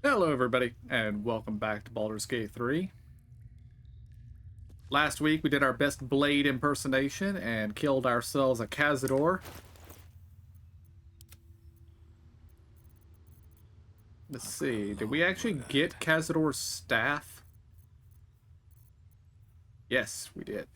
Hello, everybody, and welcome back to Baldur's Gate 3. Last week, we did our best blade impersonation and killed ourselves a Cazador. Let's see, did we actually get Cazador's staff? Yes, we did.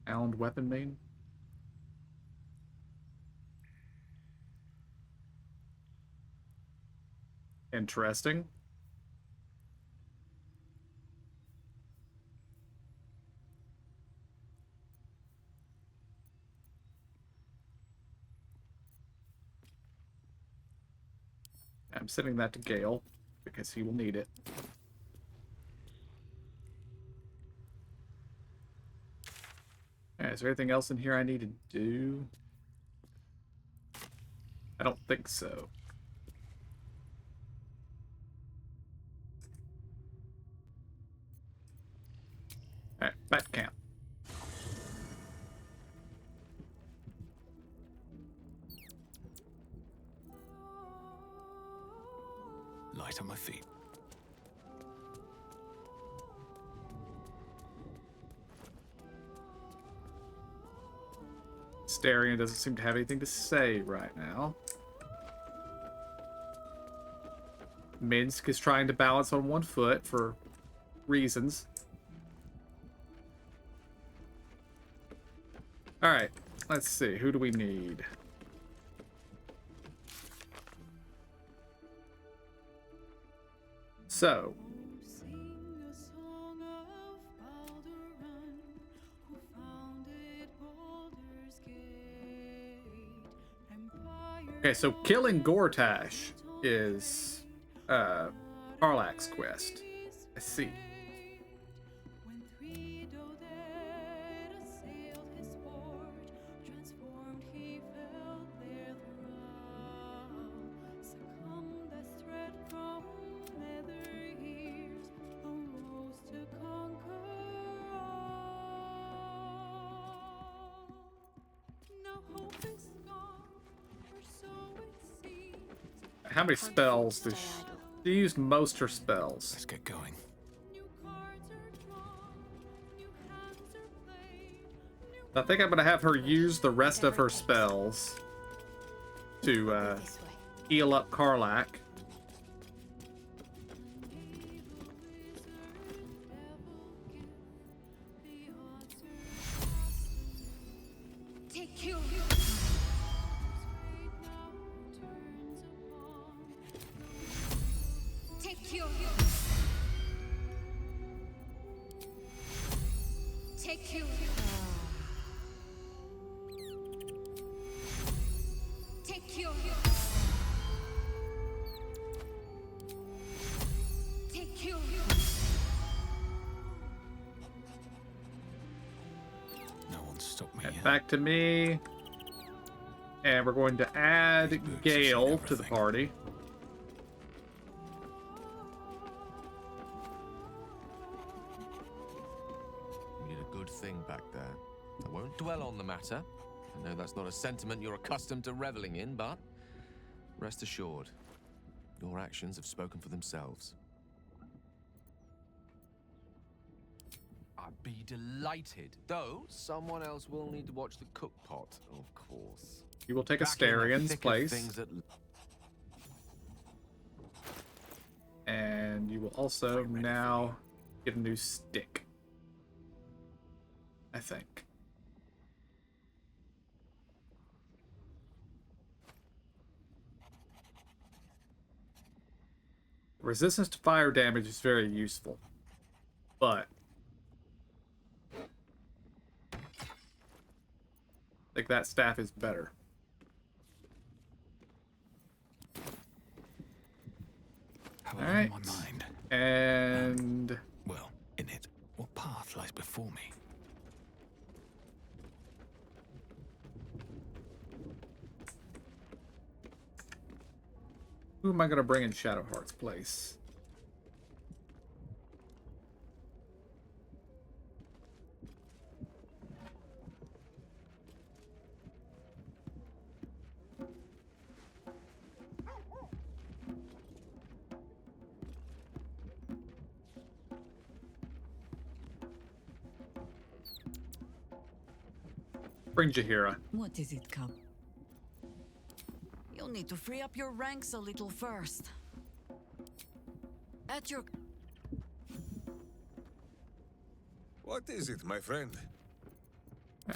Found weapon main. Interesting. I'm sending that to Gale, because he will need it. Alright, is there anything else in here I need to do? I don't think so. Alright, back to camp. Light on my feet. Starion doesn't seem to have anything to say right now. Minsk is trying to balance on one foot for reasons. Alright, let's see. Who do we need? So, okay, so killing Gortash is Karlak's quest. I see. How many spells does she used most her spells? Let's get going. I think I'm gonna have her use the rest of her spells to heal up Karlak. Back to me. And we're going to add Gale to the party. You did a good thing back there. I won't dwell on the matter. I know that's not a sentiment you're accustomed to reveling in, but rest assured, your actions have spoken for themselves. I'd be delighted, though someone else will need to watch the cook pot, of course. You will take Astarion's place. And you will also now get a new stick. I think. Resistance to fire damage is very useful. But I think that staff is better. Alright. My mind. And Well, in it. What path lies before me? Who am I gonna bring in Shadowheart's place? Bring Jaheira. What is it, Cub? You'll need to free up your ranks a little first. At your... What is it, my friend?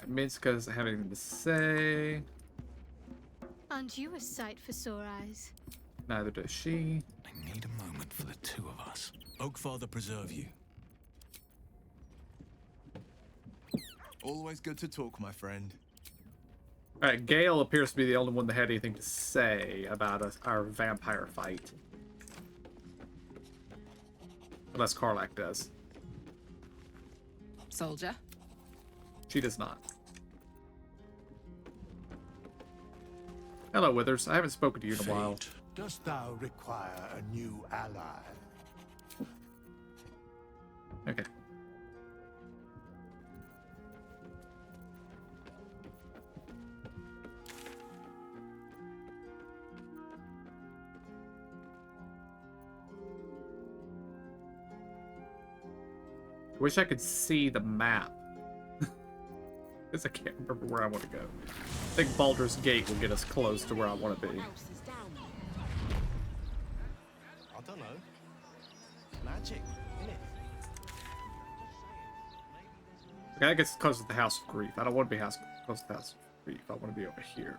Mitsuka doesn't have anything to say. Aren't you a sight for sore eyes? Neither does she. I need a moment for the two of us. Oakfather preserve you. Always good to talk, my friend. Alright, Gale appears to be the only one that had anything to say about our vampire fight. Unless Karlak does. Soldier? She does not. Hello, Withers. I haven't spoken to you in a while. Dost thou require a new ally? Okay. Wish I could see the map. Because I can't remember where I want to go. I think Baldur's Gate will get us close to where I want to be. I don't know. Magic, innit? Okay, I guess close to the House of Grief. I don't want to be close to the House of Grief. I want to be over here.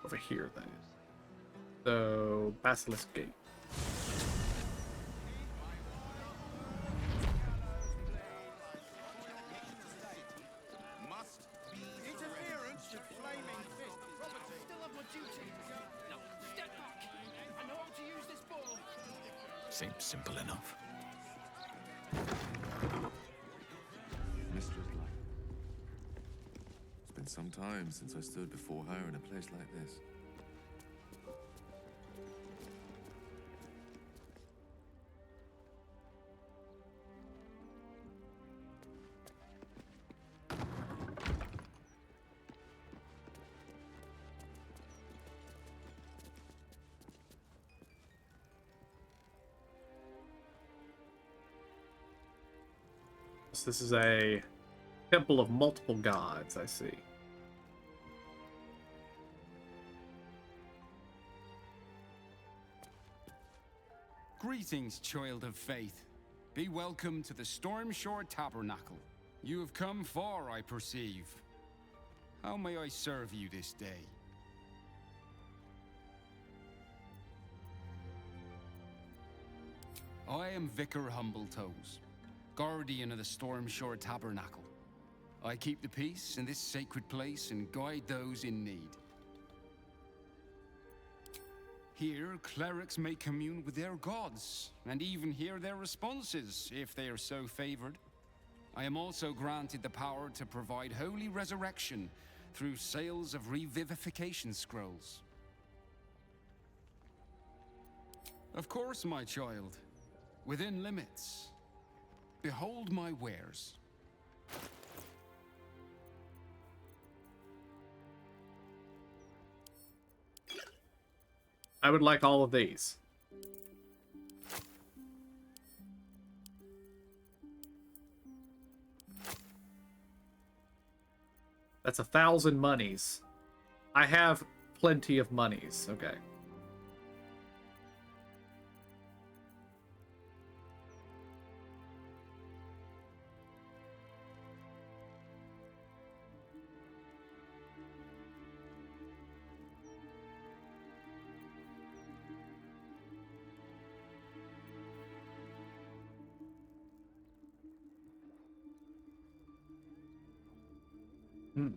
Over here, that is. So, Basilisk Gate. Interference with flaming fist. Robert, still have my duty. No, step back. I know how to use this ball. Seems simple enough. Mistress Light. It's been some time since I stood before her in a place like this. This is a temple of multiple gods, I see. Greetings, child of faith. Be welcome to the Stormshore Tabernacle. You have come far, I perceive. How may I serve you this day? I am Vicar Humbletoes, guardian of the Stormshore Tabernacle. I keep the peace in this sacred place and guide those in need. Here, clerics may commune with their gods, and even hear their responses, if they are so favored. I am also granted the power to provide holy resurrection through sales of revivification scrolls. Of course, my child, within limits. Behold my wares. I would like all of these. That's 1,000 monies. I have plenty of monies. Okay. Hmm.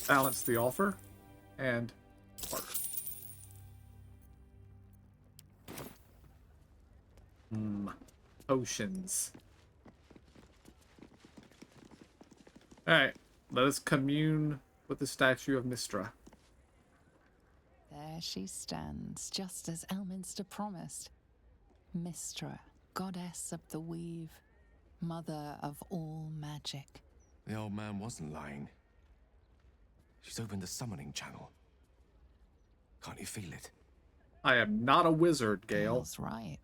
Balance the offer. And barter. Potions. Alright, let us commune with the statue of Mystra. There she stands, just as Elminster promised. Mystra, goddess of the weave, mother of all magic. The old man wasn't lying. She's opened the summoning channel. Can't you feel it? I am not a wizard, Gale. Gale's right.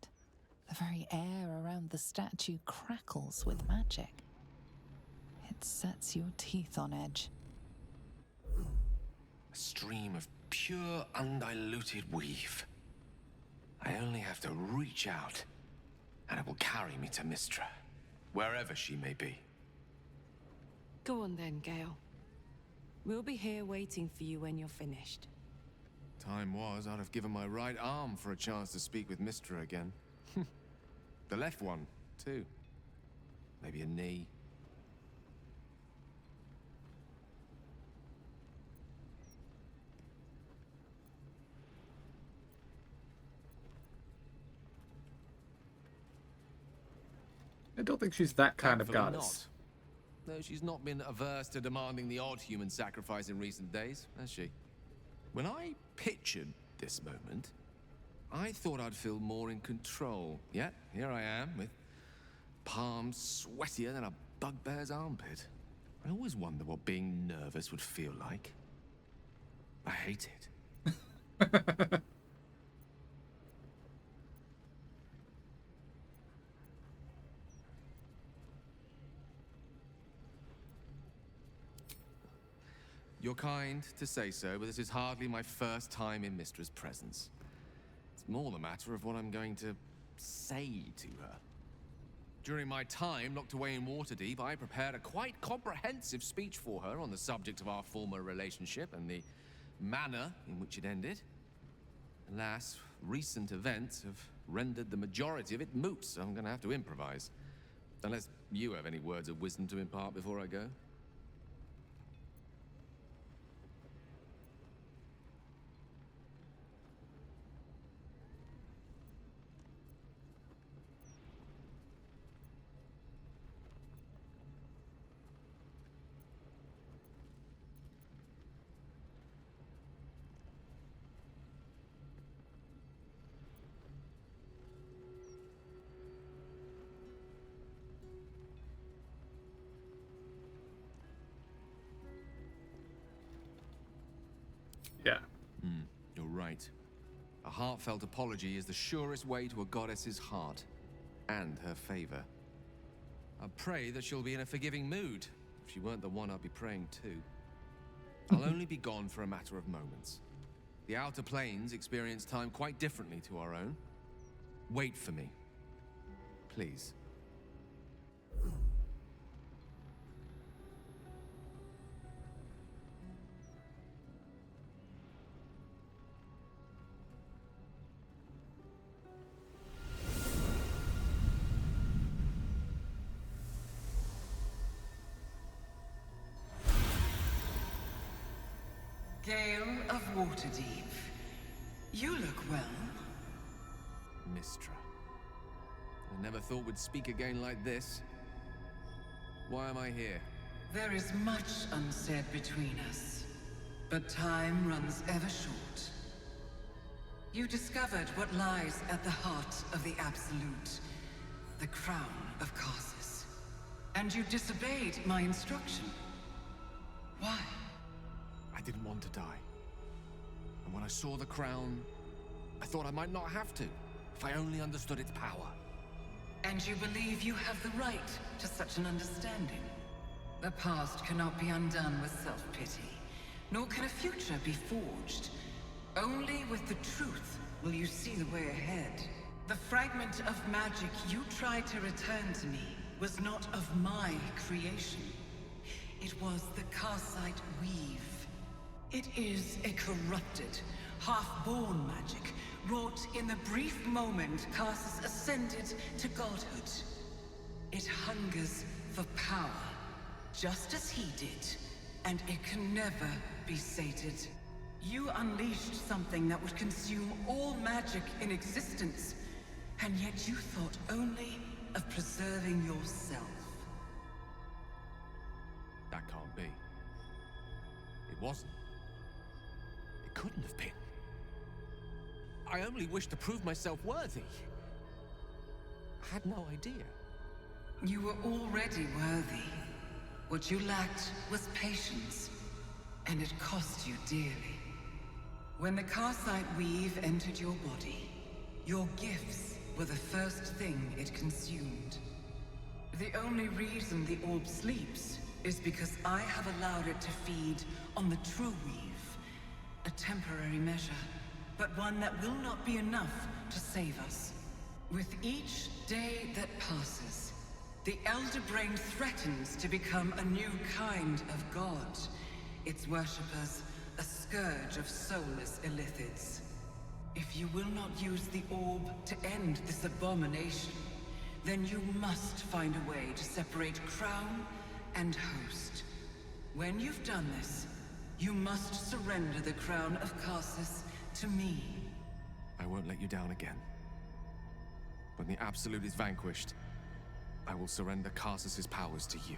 The very air around the statue crackles with magic. It sets your teeth on edge. A stream of pure, undiluted weave. I only have to reach out, and it will carry me to Mystra, wherever she may be. Go on then, Gale. We'll be here waiting for you when you're finished. Time was, I'd have given my right arm for a chance to speak with Mystra again. The left one, too. Maybe a knee. I don't think she's that kind of Thankfully goddess. not. Though she's not been averse to demanding the odd human sacrifice in recent days, has she? When I pictured this moment, I thought I'd feel more in control. Yet, here I am, with palms sweatier than a bugbear's armpit. I always wonder what being nervous would feel like. I hate it. You're kind to say so, but this is hardly my first time in Mystra's presence. It's more the matter of what I'm going to say to her. During my time locked away in Waterdeep, I prepared a quite comprehensive speech for her on the subject of our former relationship and the manner in which it ended. Alas, recent events have rendered the majority of it moot, so I'm going to have to improvise. Unless you have any words of wisdom to impart before I go. Yeah. You're right. A heartfelt apology is the surest way to a goddess's heart and her favor. I pray that she'll be in a forgiving mood. If she weren't the one, I'd be praying too. I'll only be gone for a matter of moments. The Outer Planes experience time quite differently to our own. Wait for me. Please. Gale of Waterdeep. You look well. Mystra. I never thought we'd speak again like this. Why am I here? There is much unsaid between us, but time runs ever short. You discovered what lies at the heart of the Absolute, the crown of Karsus. And you disobeyed my instruction. Why? I didn't want to die. And when I saw the crown, I thought I might not have to, if I only understood its power. And you believe you have the right to such an understanding? The past cannot be undone with self-pity, nor can a future be forged. Only with the truth will you see the way ahead. The fragment of magic you tried to return to me was not of my creation. It was the Karsite weave. It is a corrupted, half-born magic, wrought in the brief moment Karsus ascended to godhood. It hungers for power, just as he did, and it can never be sated. You unleashed something that would consume all magic in existence, and yet you thought only of preserving yourself. That can't be. It wasn't. It couldn't have been. I only wished to prove myself worthy. I had no idea. You were already worthy. What you lacked was patience, and it cost you dearly. When the Karsite weave entered your body, your gifts were the first thing it consumed. The only reason the orb sleeps is because I have allowed it to feed on the true weave. A temporary measure, but one that will not be enough to save us. With each day that passes, the Elder Brain threatens to become a new kind of god. Its worshippers, a scourge of soulless illithids. If you will not use the orb to end this abomination, then you must find a way to separate crown and host. When you've done this, you must surrender the crown of Karsus to me. I won't let you down again. When the Absolute is vanquished, I will surrender Karsus's powers to you.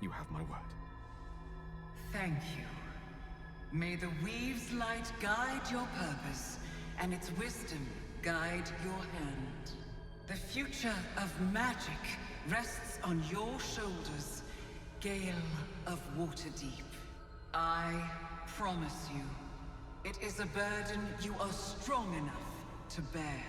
You have my word. Thank you. May the Weave's light guide your purpose, and its wisdom guide your hand. The future of magic rests on your shoulders, Gale of Waterdeep. I promise you, it is a burden you are strong enough to bear.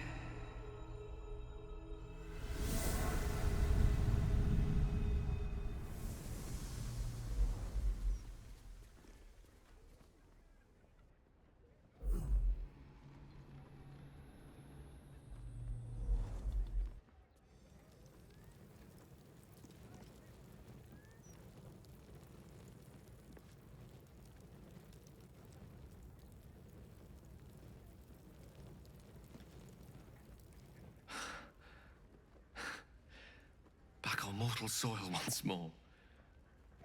Back on mortal soil once more.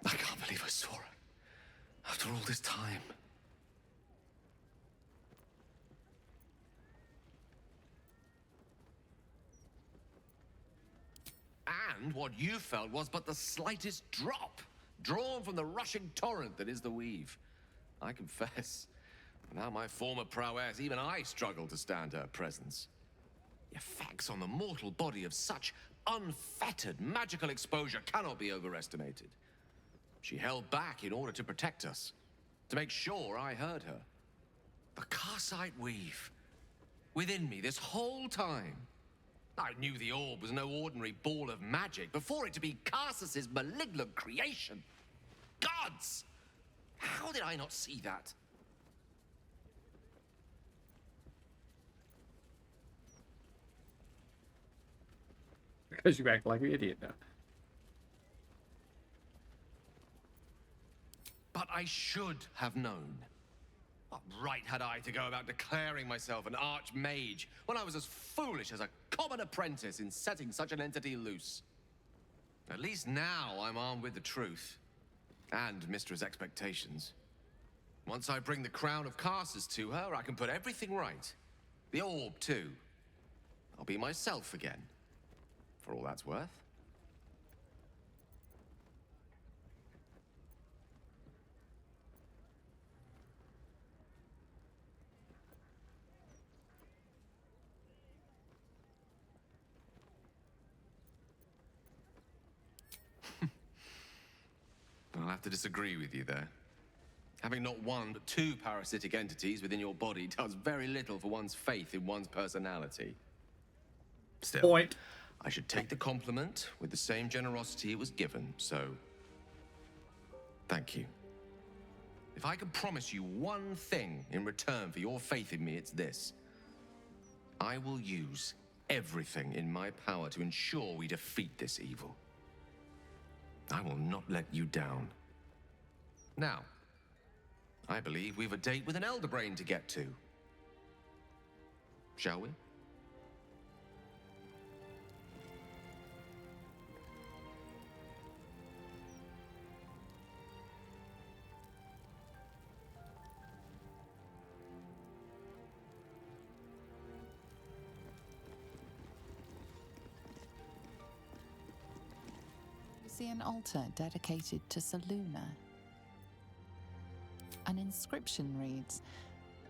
I can't believe I saw her. After all this time. And what you felt was but the slightest drop, drawn from the rushing torrent that is the Weave. I confess, without my former prowess, even I struggle to stand her presence. The effects on the mortal body of such unfettered magical exposure cannot be overestimated. She held back in order to protect us, to make sure I heard her. The Karsite Weave, within me this whole time. I knew the orb was no ordinary ball of magic before it to be Karsus's malignant creation. Gods! How did I not see that? Because you act like an idiot now. But I should have known. What right had I to go about declaring myself an archmage when I was as foolish as a common apprentice in setting such an entity loose? At least now I'm armed with the truth. And Mistra's expectations. Once I bring the crown of Karsus to her, I can put everything right. The orb, too. I'll be myself again. For all that's worth. I'll have to disagree with you there. Having not one, but two parasitic entities within your body does very little for one's faith in one's personality. Still, Point. I should take the compliment with the same generosity it was given, so... thank you. If I can promise you one thing in return for your faith in me, it's this. I will use everything in my power to ensure we defeat this evil. I will not let you down. Now, I believe we've a date with an Elder Brain to get to. Shall we? see an altar dedicated to Selûne. An inscription reads,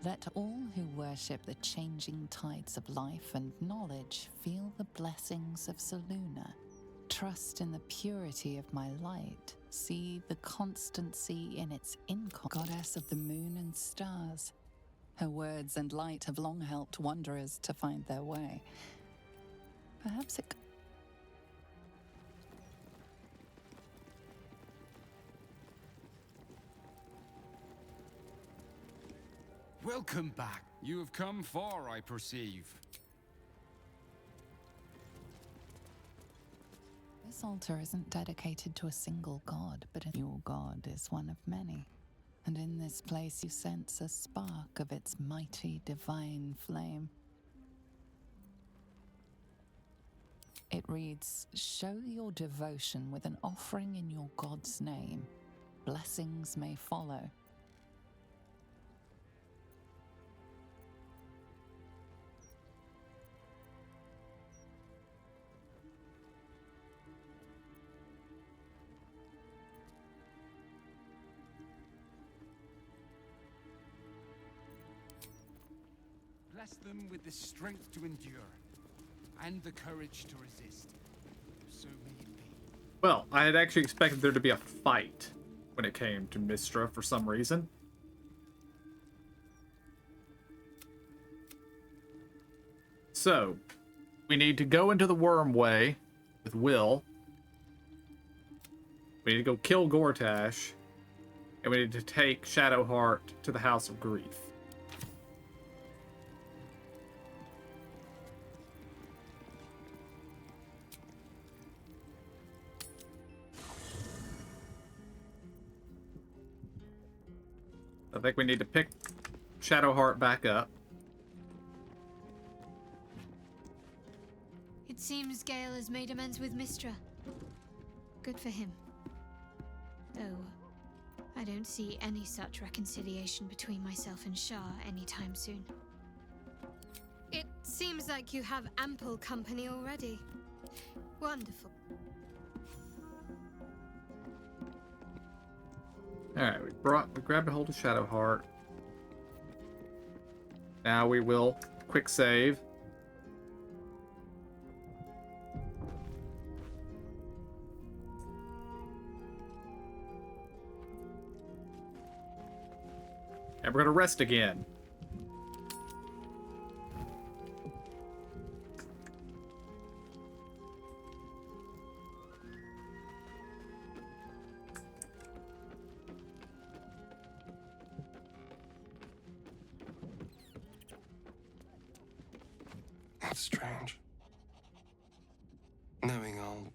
"Let all who worship the changing tides of life and knowledge feel the blessings of Selûne. Trust in the purity of my light. See the constancy in its goddess of the moon and stars. Her words and light have long helped wanderers to find their way. Perhaps it..." Welcome back. You have come far, I perceive. This altar isn't dedicated to a single god, but your god is one of many. And in this place you sense a spark of its mighty divine flame. It reads, "Show your devotion with an offering in your god's name. Blessings may follow." Bless them with the strength to endure, and the courage to resist. So may it be. Well, I had actually expected there to be a fight when it came to Mystra for some reason. So, we need to go into the Worm Way with Will. We need to go kill Gortash. And we need to take Shadowheart to the House of Grief. I think we need to pick Shadowheart back up. It seems Gale has made amends with Mystra. Good for him. Though, I don't see any such reconciliation between myself and Shah anytime soon. It seems like you have ample company already. Wonderful. Alright, we grabbed a hold of Shadowheart. Now we will quick save. And we're gonna rest again. It's strange. Knowing I'll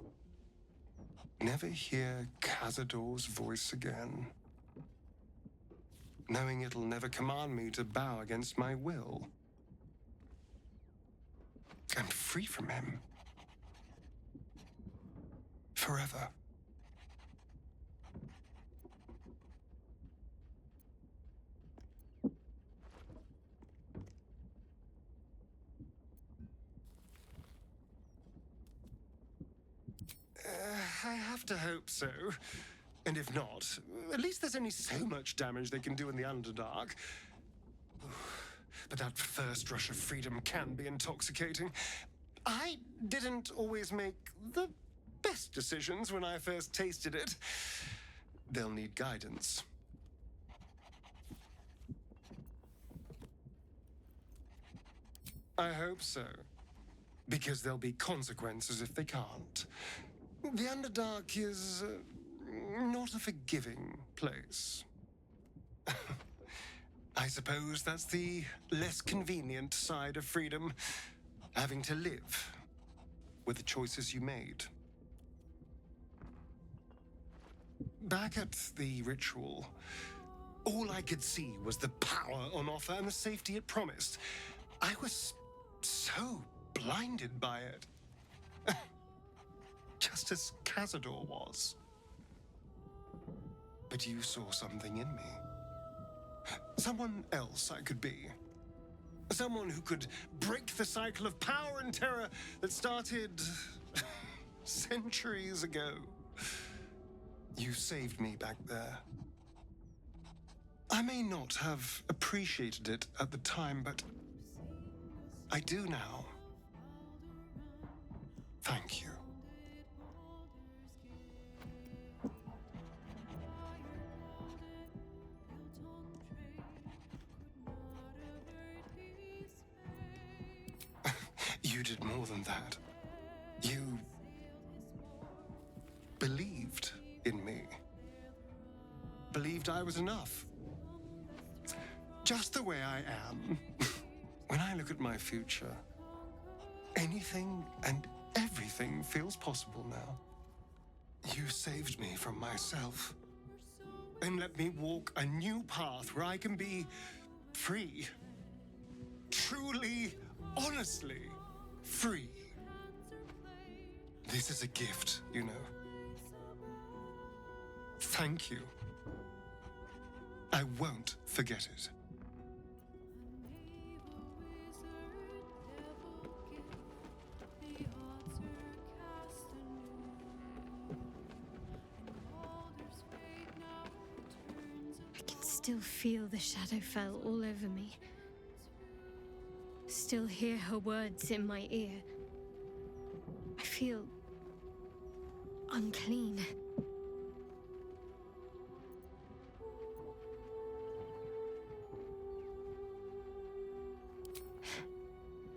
never hear Cazador's voice again. Knowing it'll never command me to bow against my will. I'm free from him. Forever. I have to hope so. And if not, at least there's only so much damage they can do in the Underdark. But that first rush of freedom can be intoxicating. I didn't always make the best decisions when I first tasted it. They'll need guidance. I hope so. Because there'll be consequences if they can't. The Underdark is not a forgiving place. I suppose that's the less convenient side of freedom. Having to live with the choices you made. Back at the ritual, all I could see was the power on offer and the safety it promised. I was so blinded by it. Just as Cazador was. But you saw something in me. Someone else I could be. Someone who could break the cycle of power and terror that started centuries ago. You saved me back there. I may not have appreciated it at the time, but I do now. Thank you. You did more than that. You believed in me. Believed I was enough. Just the way I am. When I look at my future, anything and everything feels possible now. You saved me from myself. And let me walk a new path where I can be free. Truly, honestly free. This is a gift, you know. Thank you. I won't forget it. I can still feel the Shadowfell all over me. Still hear her words in my ear. I feel unclean.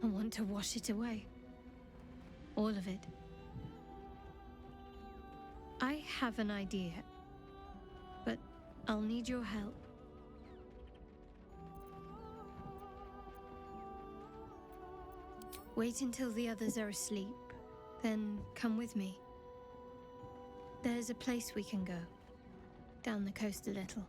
I want to wash it away. All of it. I have an idea, but I'll need your help. Wait until the others are asleep, then come with me. There's a place we can go. Down the coast a little.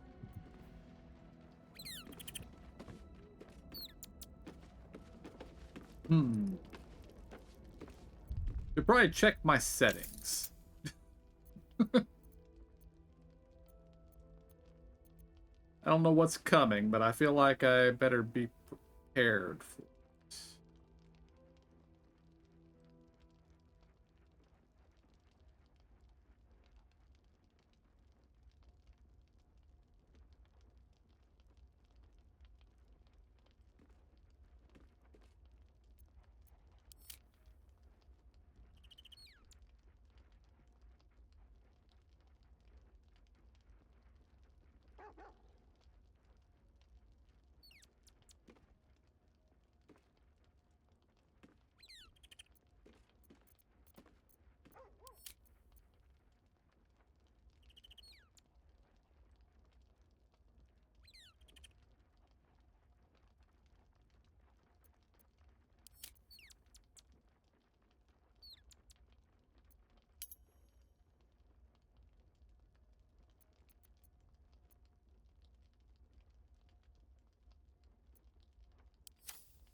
Should probably check my settings. I don't know what's coming, but I feel like I better be prepared for it.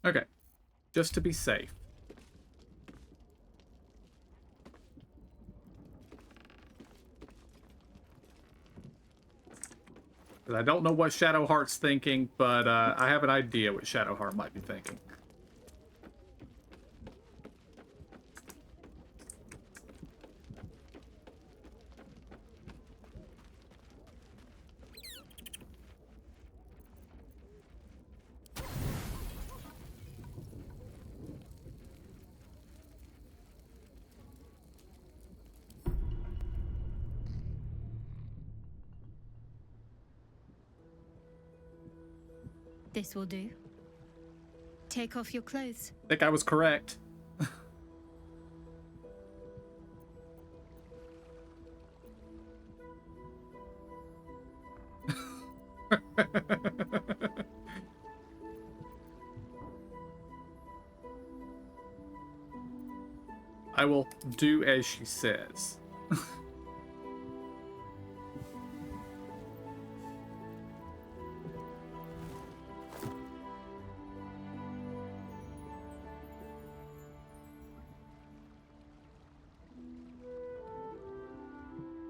Okay, just to be safe. I don't know what Shadowheart's thinking, but I have an idea what Shadowheart might be thinking. This will do. Take off your clothes. I think I was correct. I will do as she says.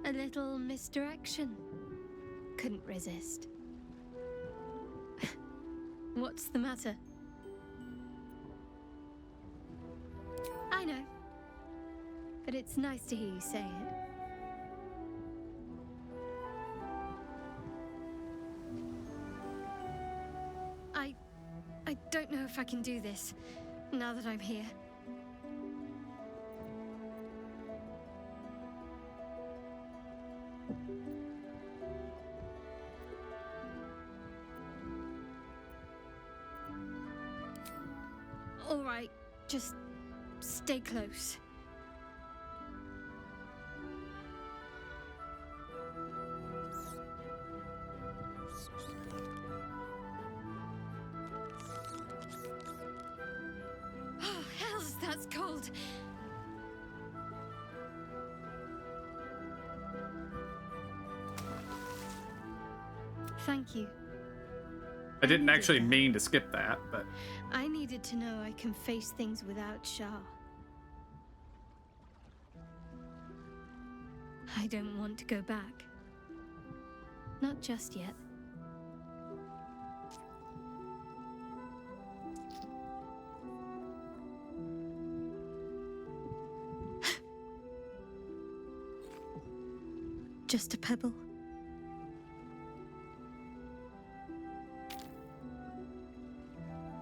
A little misdirection. Couldn't resist. What's the matter? I know. But it's nice to hear you say it. I don't know if I can do this, now that I'm here. All right, just stay close. Oh, hells, that's cold. Thank you. I didn't actually mean to skip that, but I needed to know I can face things without Shah. I don't want to go back. Not just yet. Just a pebble.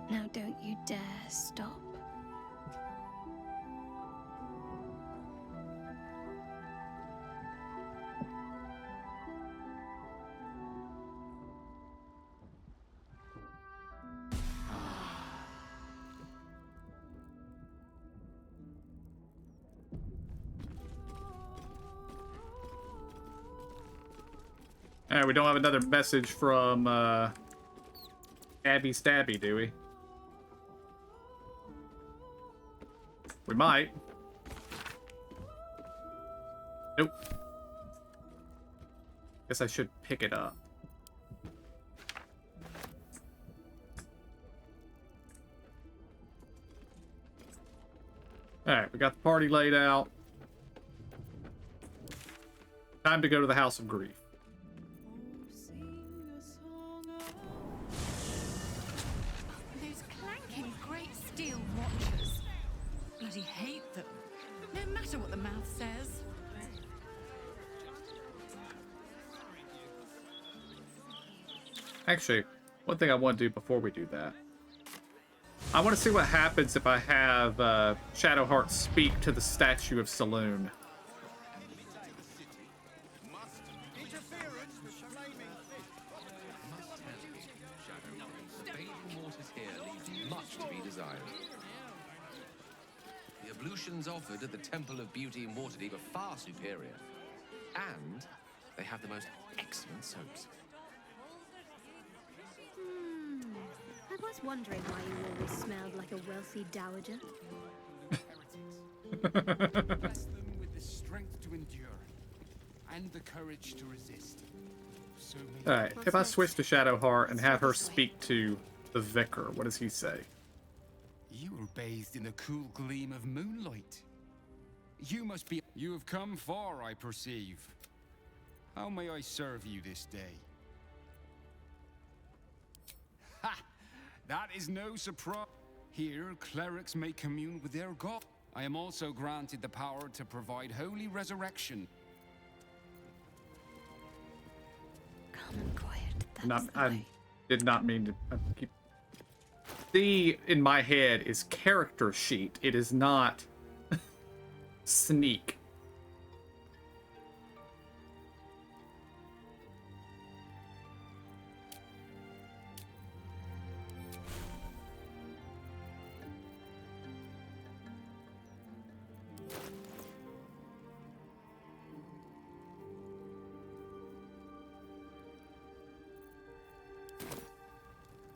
Now don't you dare stop. we don't have another message from Abby Stabby, do we? We might. Nope. Guess I should pick it up. Alright, we got the party laid out. Time to go to the House of Grief. Those clanking great steel watchers. Bloody hate them. No matter what the mouth says. Actually, one thing I want to do before we do that. I want to see what happens if I have Shadowheart speak to the statue of Saloon. The ablutions offered at the Temple of Beauty in Waterdeep are far superior. And they have the most excellent soaps. I was wondering why you always smelled like a wealthy dowager. Bless them with the strength to endure and the courage to resist. So many Alright, if I switch to Shadowheart and have her speak to the Vicar, what does he say? You are bathed in the cool gleam of moonlight. You must be... You have come far, I perceive. How may I serve you this day? Ha! That is no surprise. Here, clerics may commune with their god. I am also granted the power to provide holy resurrection. Calm and quiet. I did not mean to keep... C in my head is character sheet. It is not sneak.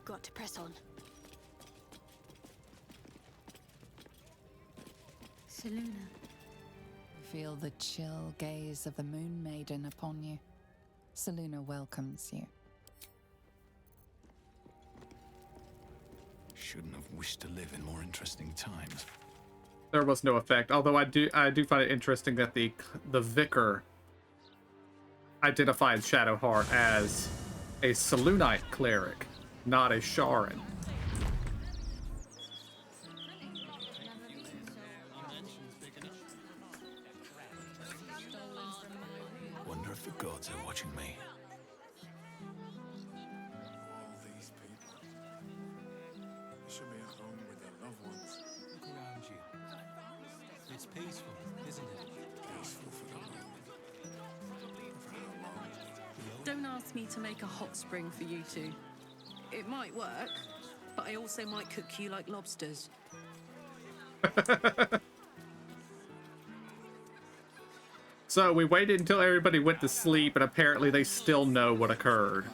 Got to press on. Seluna. Feel the chill gaze of the Moon Maiden upon you. Seluna welcomes you. Shouldn't have wished to live in more interesting times. There was no effect, although I do find it interesting that the Vicar identified Shadowheart as a Selunite cleric, not a Sharan. Wonder if the gods are watching me. It's peaceful, isn't it? Peaceful for the moment. For how long? Don't ask me to make a hot spring for you two. It might work, but I also might cook you like lobsters. So we waited until everybody went to sleep, and apparently they still know what occurred.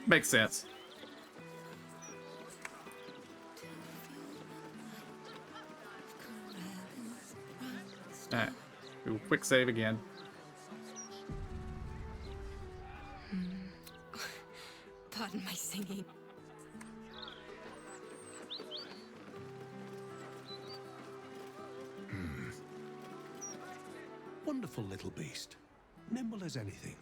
Makes sense. Alright, do a quick save again. Pardon my singing. Wonderful little beast. Nimble as anything.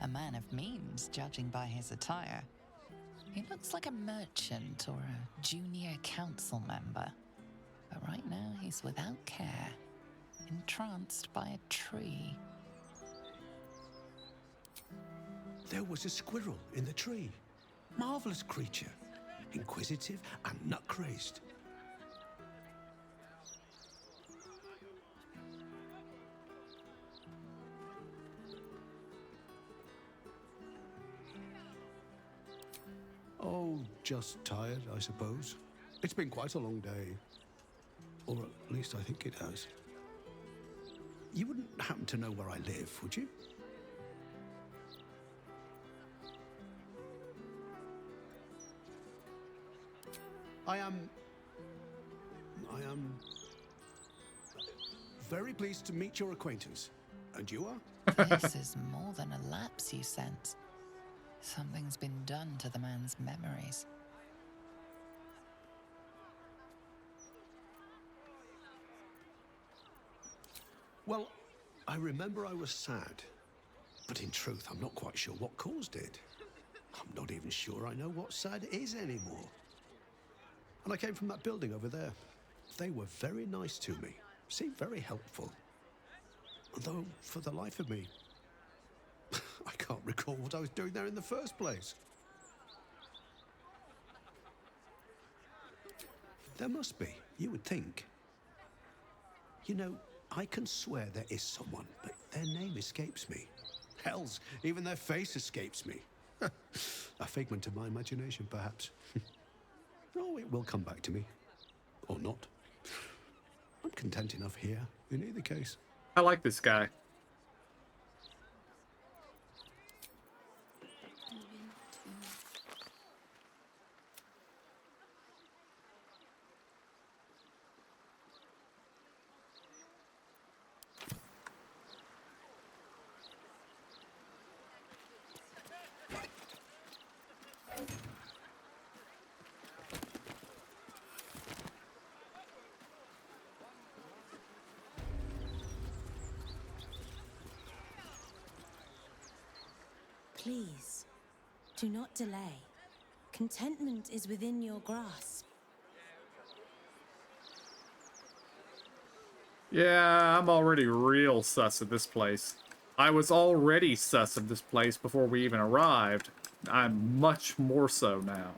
A man of means, judging by his attire. He looks like a merchant or a junior council member. But right now he's without care, entranced by a tree. There was a squirrel in the tree. Marvelous creature. Inquisitive and nut-crazed. Oh, just tired, I suppose. It's been quite a long day. Or at least I think it has. You wouldn't happen to know where I live, would you? I am very pleased to meet your acquaintance. And you are? This is more than a lapse, you sense. Something's been done to the man's memories. Well, I remember I was sad. But in truth, I'm not quite sure what caused it. I'm not even sure I know what sad is anymore. And I came from that building over there. They were very nice to me. Seemed very helpful. Although, for the life of me, I can't recall what I was doing there in the first place. There must be, you would think. You know, I can swear there is someone, but their name escapes me. Hells, even their face escapes me. A figment of my imagination, perhaps. Oh, it will come back to me. Or not. I'm content enough here, in either case. I like this guy. Please, do not delay. Contentment is within your grasp. Yeah, I'm already real sus of this place. I was already sus of this place before we even arrived. I'm much more so now.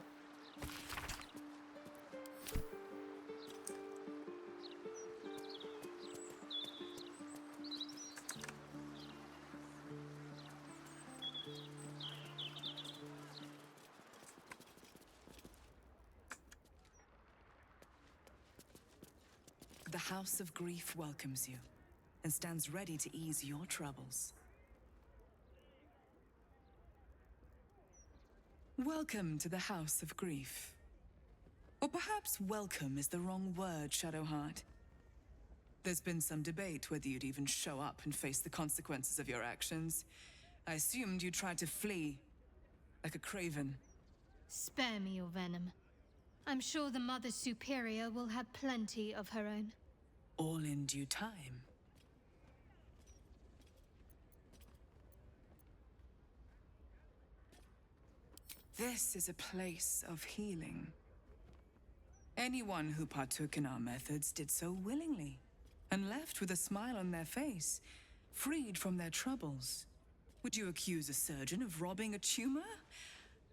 The House of Grief welcomes you and stands ready to ease your troubles. Welcome to the House of Grief. Or perhaps welcome is the wrong word, Shadowheart. There's been some debate whether you'd even show up and face the consequences of your actions. I assumed you tried to flee, like a craven. Spare me your venom. I'm sure the Mother Superior will have plenty of her own. All in due time. This is a place of healing. Anyone who partook in our methods did so willingly, and left with a smile on their face, freed from their troubles. Would you accuse a surgeon of robbing a tumor?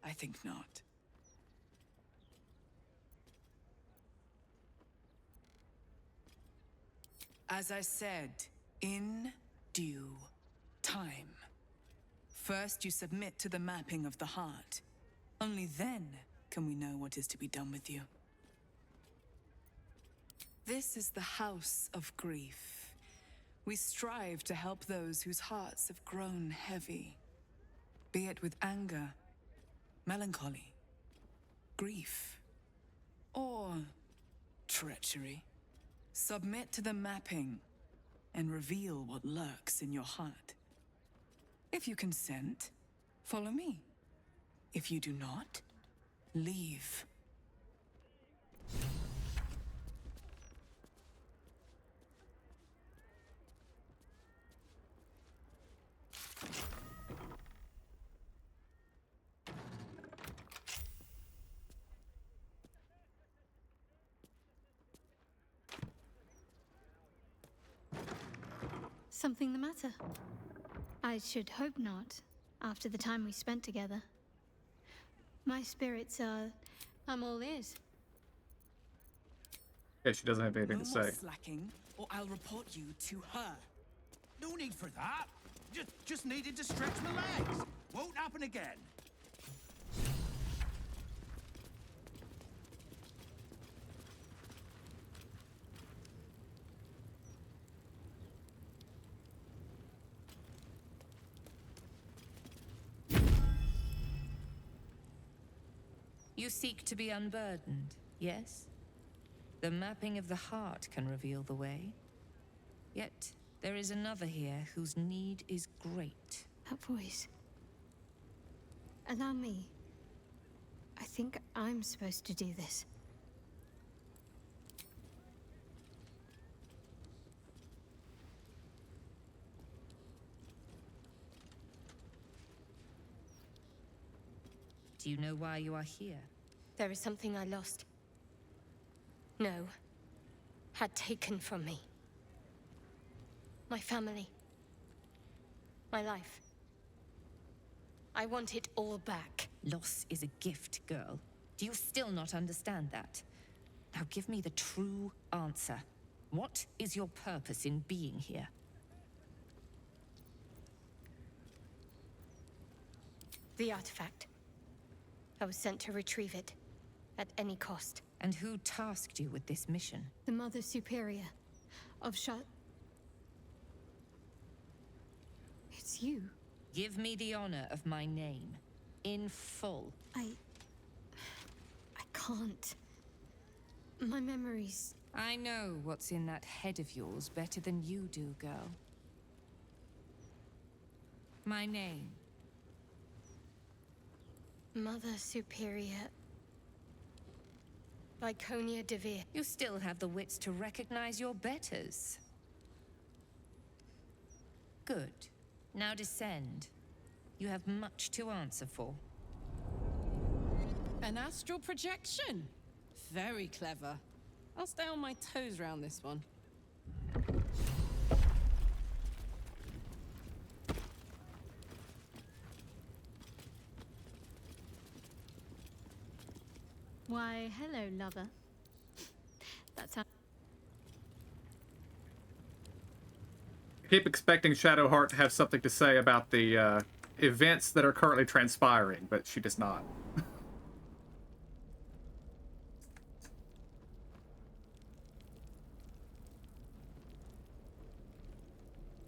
I think not. As I said, in due time. First, you submit to the mapping of the heart. Only then can we know what is to be done with you. This is the house of grief. We strive to help those whose hearts have grown heavy, be it with anger, melancholy, grief, or treachery. Submit to the mapping and reveal what lurks in your heart. If you consent, follow me. If you do not, leave. Something the matter? I should hope not, after the time we spent together. My spirits are... I'm all ears. Yeah, she doesn't have anything to No more say. slacking, or I'll report you to her. No need for that. Just needed to stretch my legs. Won't happen again. You seek to be unburdened, yes? The mapping of the heart can reveal the way. Yet, there is another here whose need is great. That voice. Allow me. I think I'm supposed to do this. Do you know why you are here? There is something I lost. No. Had taken from me. My family. My life. I want it all back. Loss is a gift, girl. Do you still not understand that? Now give me the true answer. What is your purpose in being here? The artifact. I was sent to retrieve it. At any cost. And who tasked you with this mission? The Mother Superior of Shah... It's you. Give me the honor of my name. In full. I can't. My memories... I know what's in that head of yours better than you do, girl. My name. Mother Superior... Viconia Devere. You still have the wits to recognize your betters. Good. Now descend. You have much to answer for. An astral projection? Very clever. I'll stay on my toes around this one. Why, hello, lover. That's how... I keep expecting Shadowheart to have something to say about the events that are currently transpiring, but she does not.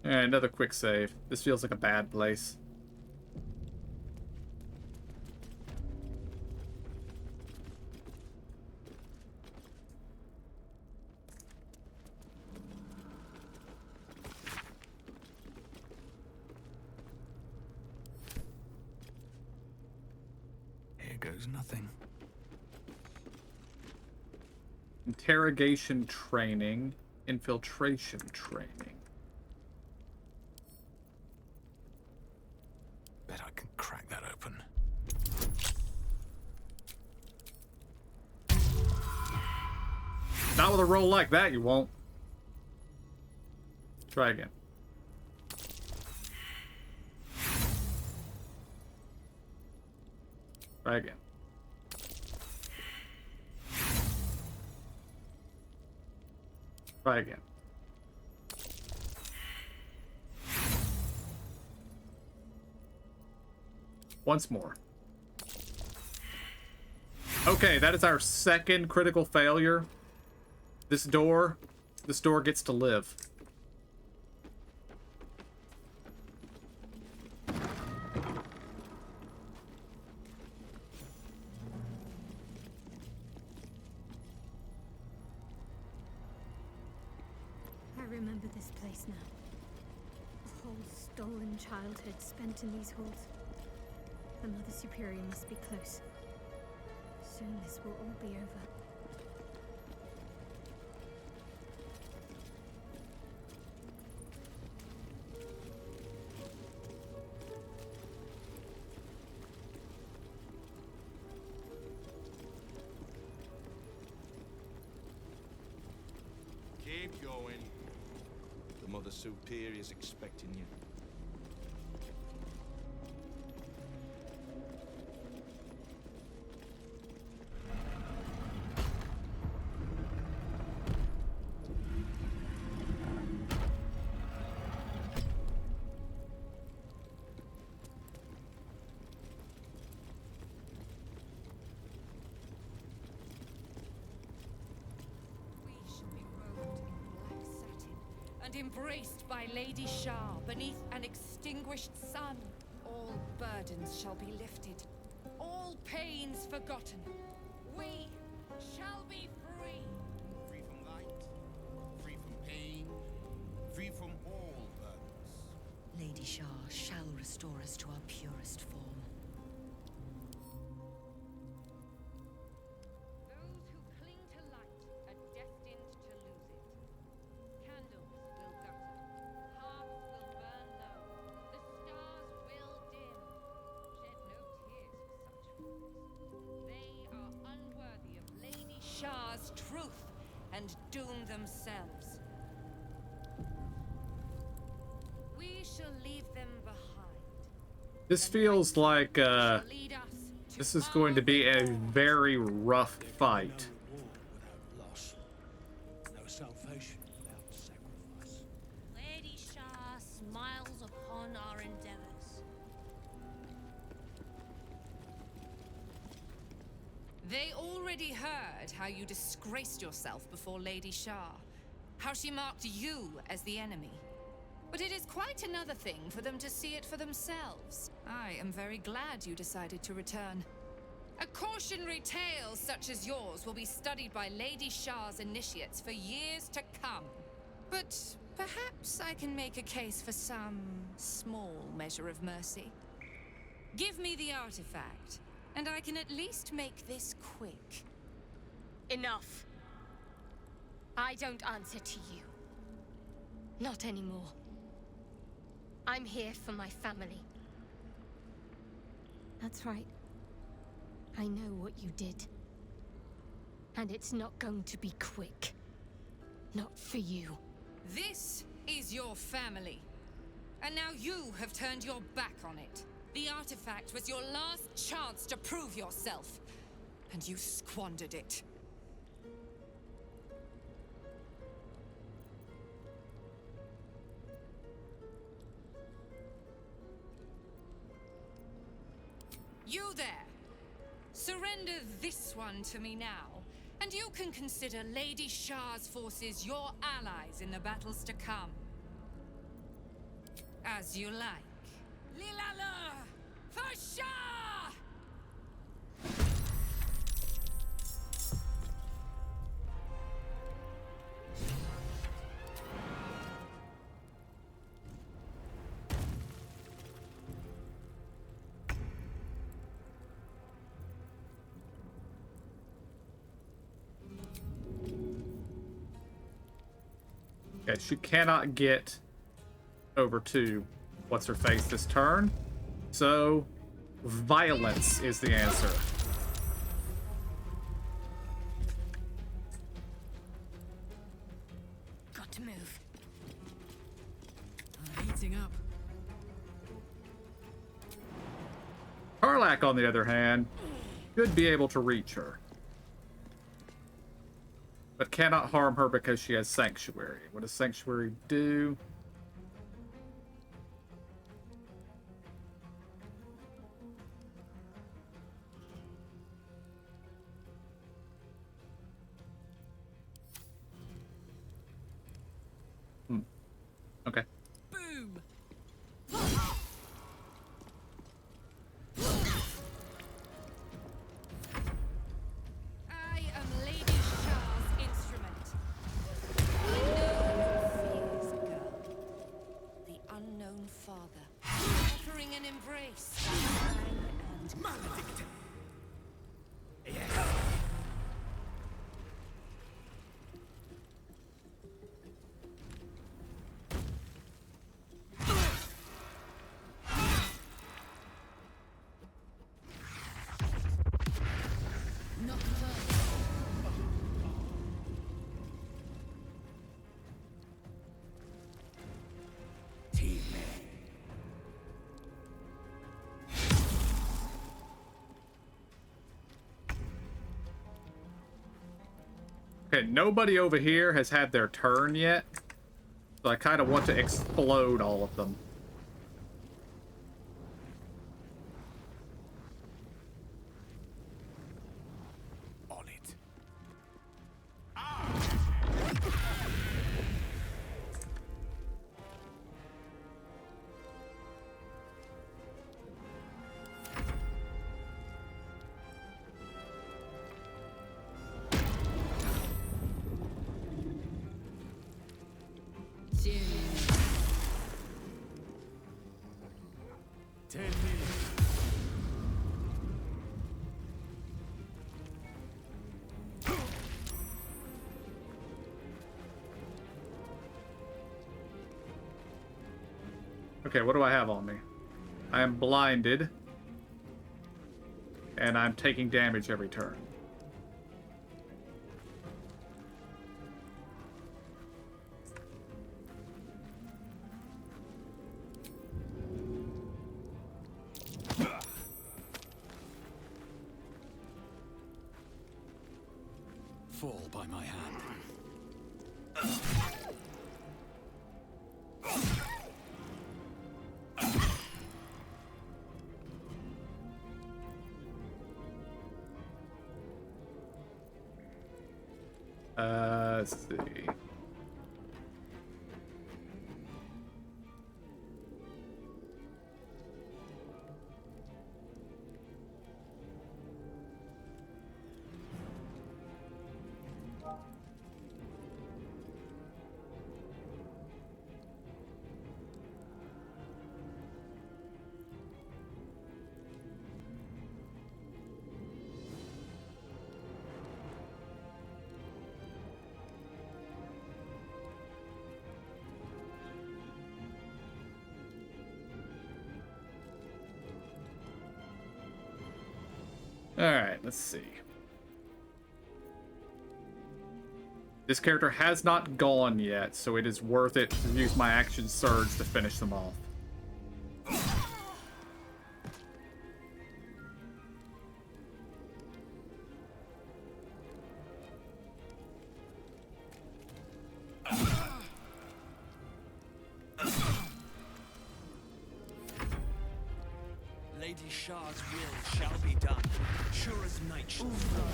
And another quick save. This feels like a bad place. Here goes nothing. Interrogation training, infiltration training. Bet I can crack that open. Not with a roll like that, you won't. Try again. Try again. Try again. Once more. Okay, that is our second critical failure. This door gets to live. I remember this place now. A whole stolen childhood spent in these halls. The Mother Superior must be close. Soon this will all be over. Keep going. The Mother Superior's expecting you. And embraced by Lady Shah beneath an extinguished sun. All burdens shall be lifted, all pains forgotten. We shall be free. Free from light, free from pain, free from all burdens. Lady Shah shall restore us to our purest form. Those who cling to light are destined to lose it. Candles will gutter, hearts will burn low, the stars will dim. Shed no tears for such fools. They are unworthy of Lady Shah's truth and doom themselves. We shall leave them behind. This feels like this is going to be a very rough fight. No loss. No salvation without sacrifice. Lady Shah smiles upon our endeavors. They already heard how you disgraced yourself before Lady Shah, how she marked you as the enemy. But it is quite another thing for them to see it for themselves. I am very glad you decided to return. A cautionary tale such as yours will be studied by Lady Shah's initiates for years to come. But perhaps I can make a case for some small measure of mercy. Give me the artifact, and I can at least make this quick. Enough. I don't answer to you. Not anymore. I'm here for my family. That's right. I know what you did. And it's not going to be quick. Not for you. This is your family. And now you have turned your back on it. The artifact was your last chance to prove yourself. And you squandered it. You there! Surrender this one to me now, and you can consider Lady Shah's forces your allies in the battles to come. As you like. Lilala! For Shah! Okay, she cannot get over to what's-her-face this turn. So, violence is the answer. Got to move. Heating up. Karlak, on the other hand, should be able to reach her. But cannot harm her because she has Sanctuary. What does Sanctuary do? Okay. Boom! I am Lady Shah's instrument. I know your fears, girl. The unknown father, offering an embrace. And Maledicte! Okay, nobody over here has had their turn yet. So I kind of want to explode all of them. On it. Okay, what do I have on me? I am blinded. And I'm taking damage every turn. Fall by my hand. Let's see. Alright, let's see. This character has not gone yet, so it is worth it to use my action surge to finish them off. Lady Shah's will shall be done, sure as night shall fall.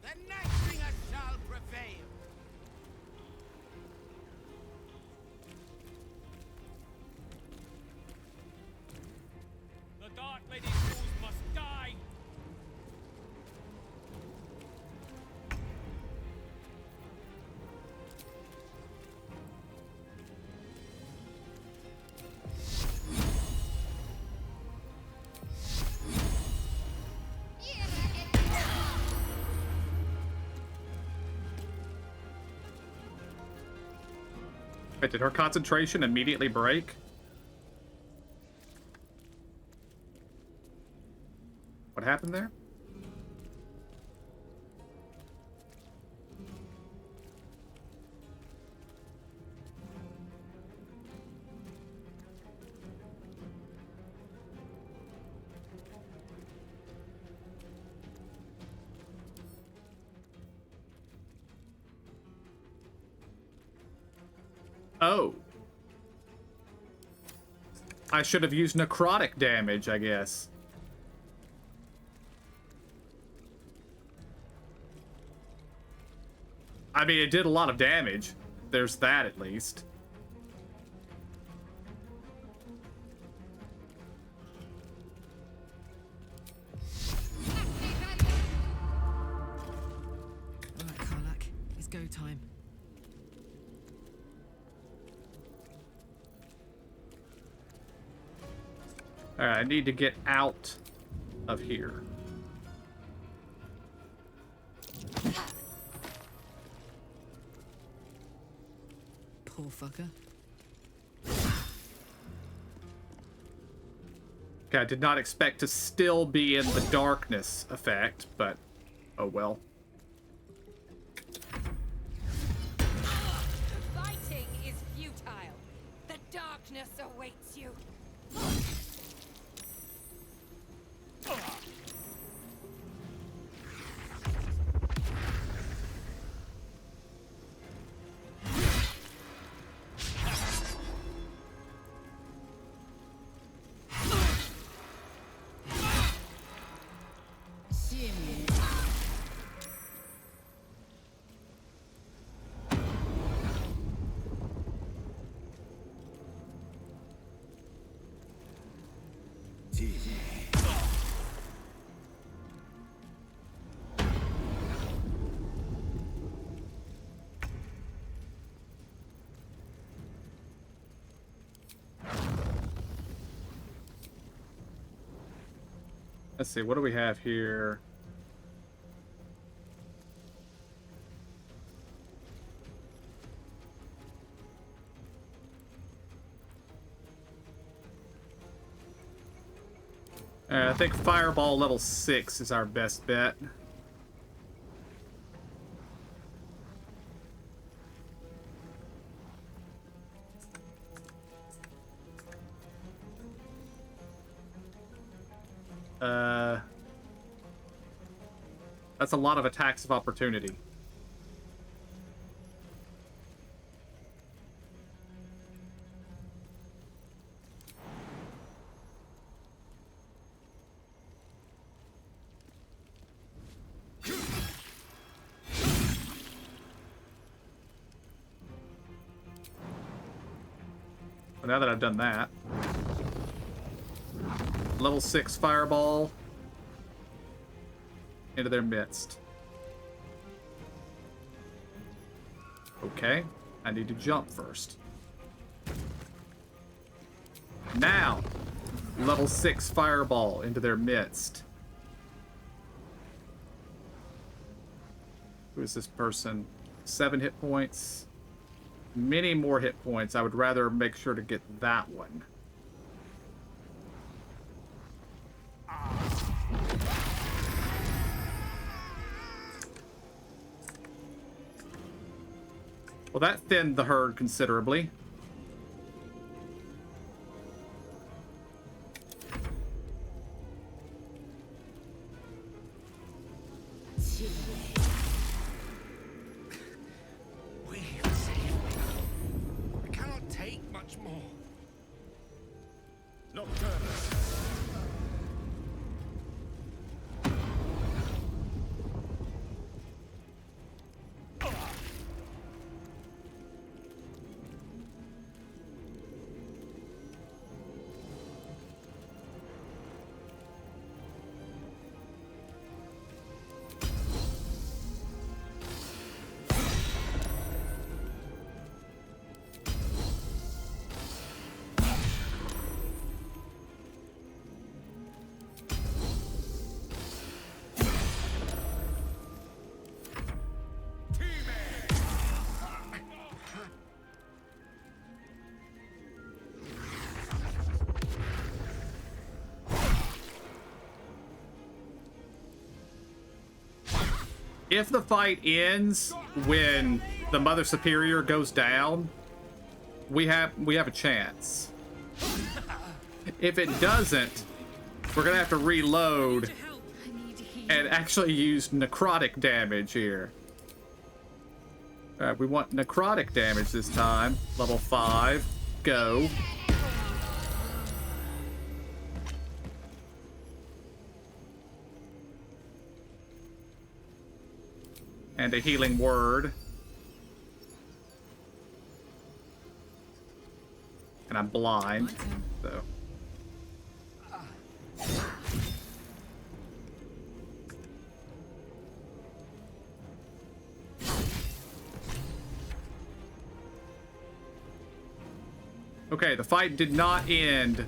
The Nightbringer shall prevail. The Dark Lady's rules must die. Wait, did her concentration immediately break? What happened there? Oh. I should have used necrotic damage, I guess. I mean, it did a lot of damage. There's that, at least. Alright, Karlak. It's go time. Alright, I need to get out of here. Poor fucker. Okay, I did not expect to still be in the darkness effect, but oh well. Fighting is futile. The darkness awaits you. Let's see, what do we have here? I think Fireball level 6 is our best bet. That's a lot of attacks of opportunity. Well, now that I've done that, level 6 Fireball into their midst. Okay, I need to jump first. Now, level 6 Fireball into their midst. Who is this person? 7 hit points. Many more hit points. I would rather make sure to get that one. Well, that thinned the herd considerably. I cannot take much more. Nocturnus. If the fight ends when the Mother Superior goes down, we have a chance. If it doesn't, we're gonna have to reload and actually use necrotic damage here. Alright, we want necrotic damage this time. Level 5. Go. And a healing word. And I'm blind, so. Okay, the fight did not end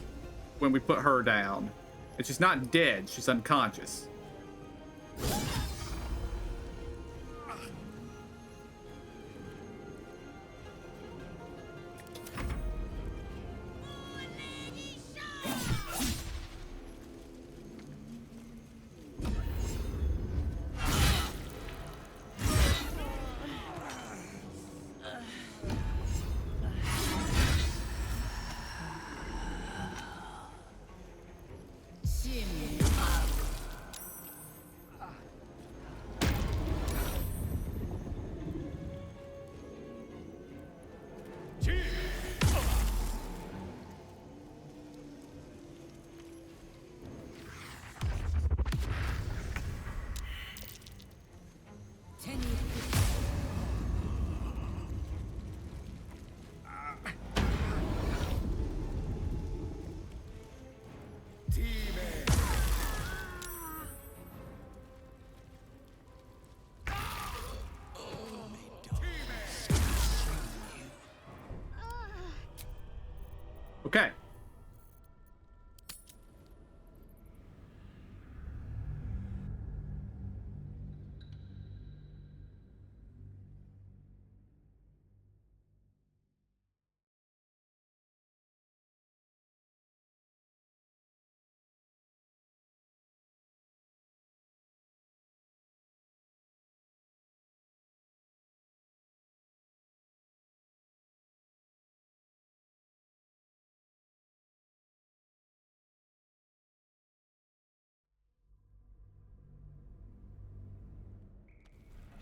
when we put her down. And she's not dead, she's unconscious. Okay.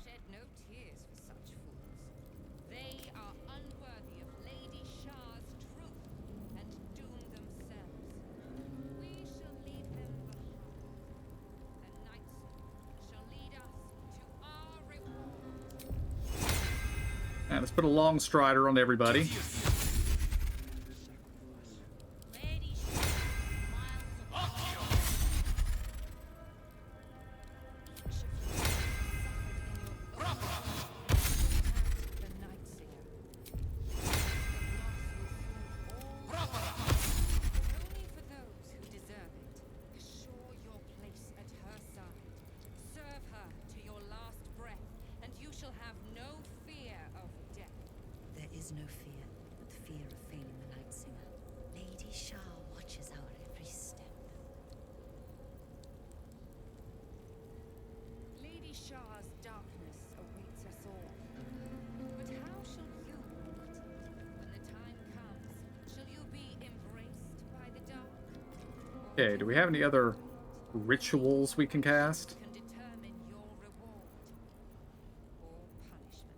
Shed no tears for such fools. They are unworthy of Lady Shah's truth and doom themselves. We shall leave them behind. The knights shall lead us to our reward. And let's put a long strider on everybody. No fear, but the fear of failing the Night Singer. Lady Shah watches our every step. Lady Shah's darkness awaits us all. But how shall you look at it? When the time comes, shall you be embraced by the dark? Okay, do we have any other rituals we can cast? Can determine your reward or punishment.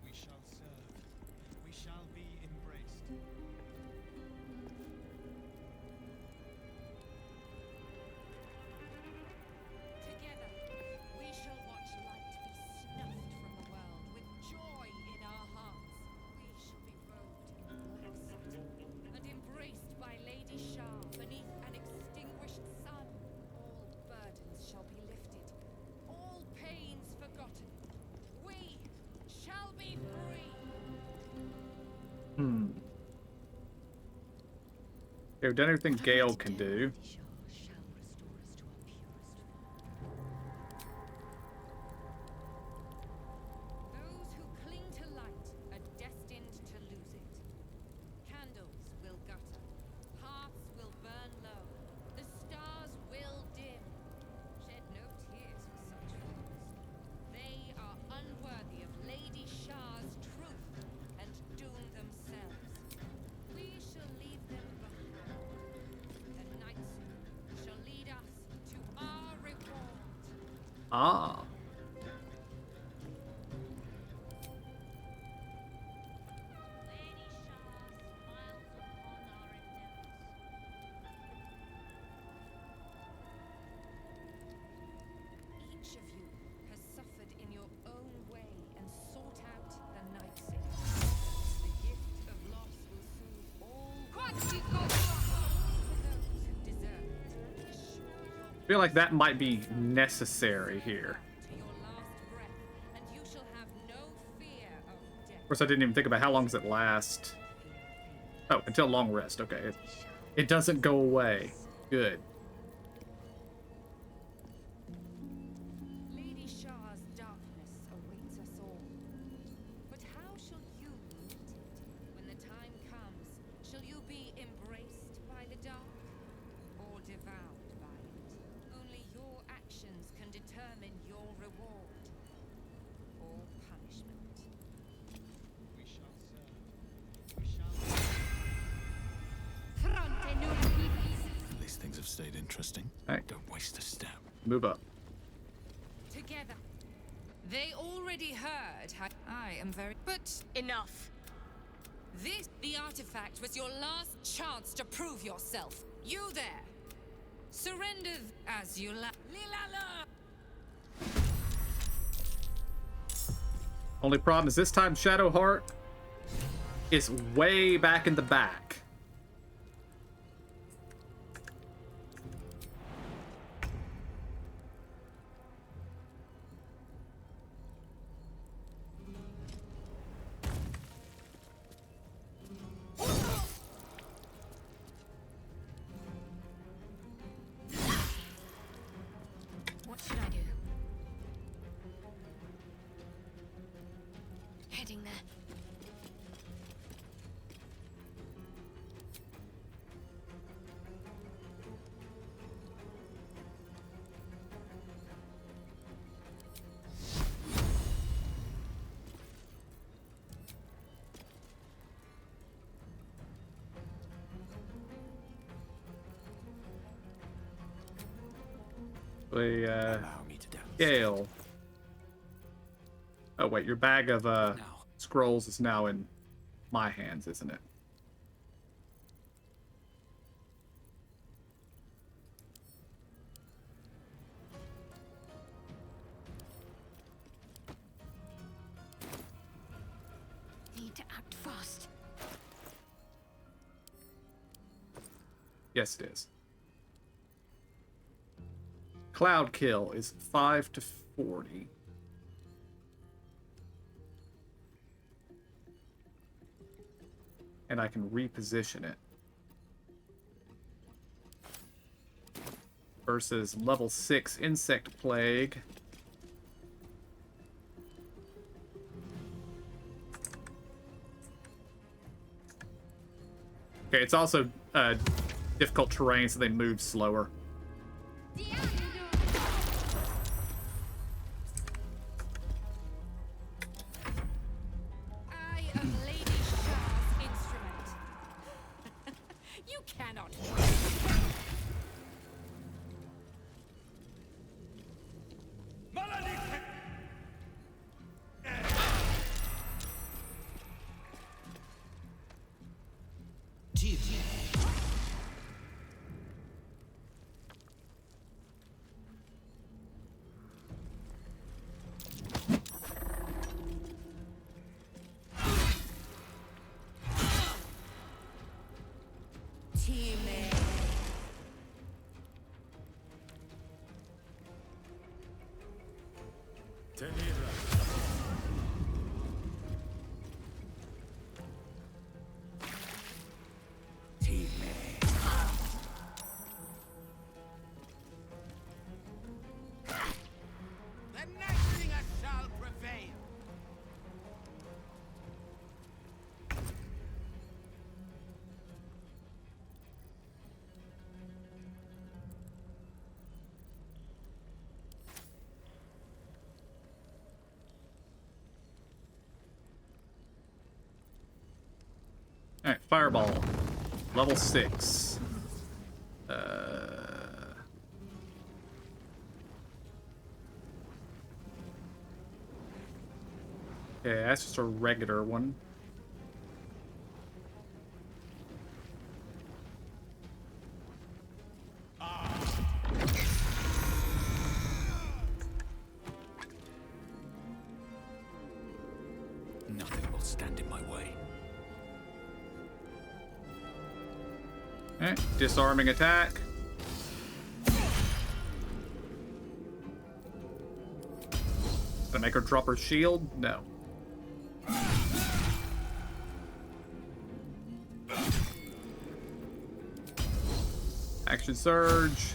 We shall serve. We shall be embraced. Together, we shall watch light be snuffed from the world with joy in our hearts. We shall be robed in black satin and embraced by Lady Shah beneath an extinguished sun. All burdens shall be lifted, all pains forgotten. We shall be free. Okay, we've done everything Gale can do. Those who cling to light are destined to lose it. Candles will gutter, hearts will burn low, the stars will dim. Shed no tears for such fools. Ah. Each of you has suffered in your own way and sought out the Night Singer. The gift of loss will soothe all those who deserve it. I feel like that might be necessary here. And you shall have no fear of death. Of course, I didn't even think about how long does it last. Oh, until long rest. Okay. It doesn't go away. Good. Lady Shah's darkness awaits us all. But how shall you meet it? When the time comes, shall you be embraced by the dark or devoured by it? Only your actions can determine your reward or punishment. We shall serve. We shall. At least things have stayed interesting. Right. Don't waste a step. Move up. Together. They already heard how I am very. But Enough. the artifact was your last chance to prove yourself. You there. Surrender as you like. Only problem is this time Shadowheart is way back in the back. What should I do? Heading there. Gale. Oh wait, your bag of scrolls is now in my hands, isn't it? Need to act fast. Yes, it is. Cloud kill is 5 to 40. And I can reposition it. Versus level 6 insect plague. Okay, it's also difficult terrain, so they move slower. I am Lady Shah's instrument. You cannot. The Night Singer shall prevail. Alright, fireball. Level 6. Yeah, that's just a regular one. Nothing will stand in my way. Disarming attack. Gonna make her drop her shield? No. Action surge.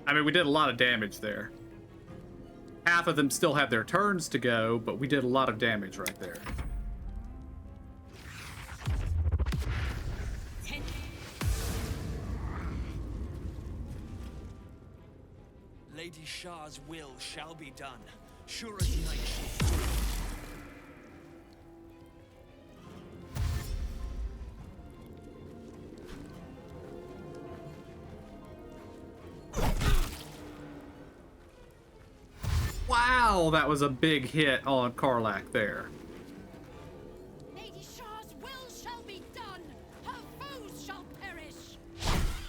I mean, we did a lot of damage there. Half of them still have their turns to go, but we did a lot of damage right there. Lady Shah's will shall be done. Sure as night shall fall. Wow, that was a big hit on Karlach there. Lady Shah's will shall be done. Her foes shall perish.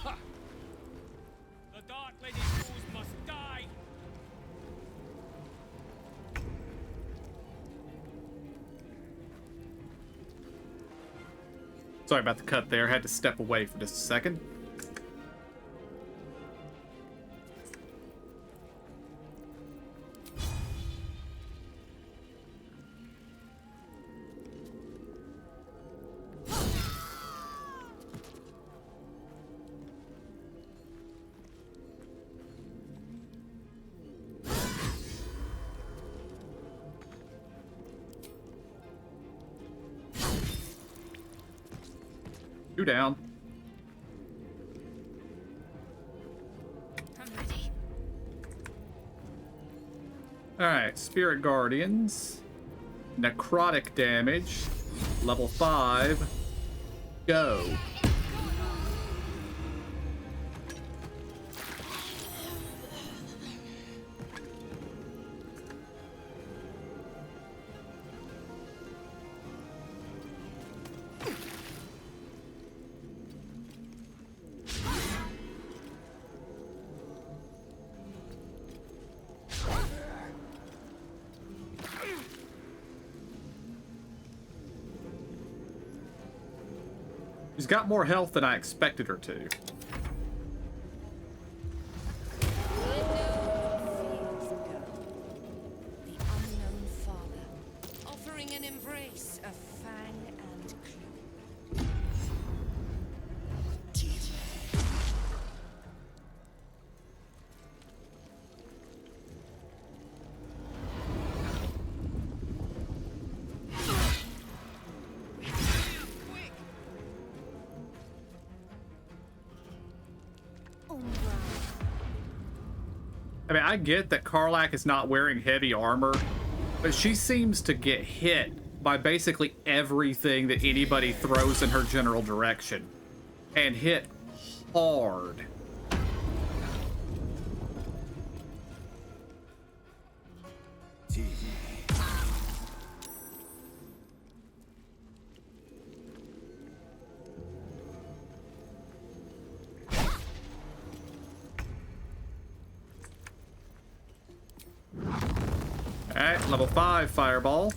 The Dark Lady's foes must die. Sorry about the cut there. Had to step away for just a second. Two down. I'm ready. Alright, Spirit Guardians. Necrotic damage. Level 5. Go. She's got more health than I expected her to. Offering an embrace of fang and claw. I mean, I get that Karlach is not wearing heavy armor, but she seems to get hit by basically everything that anybody throws in her general direction. And hit hard. Alright, level 5 fireball.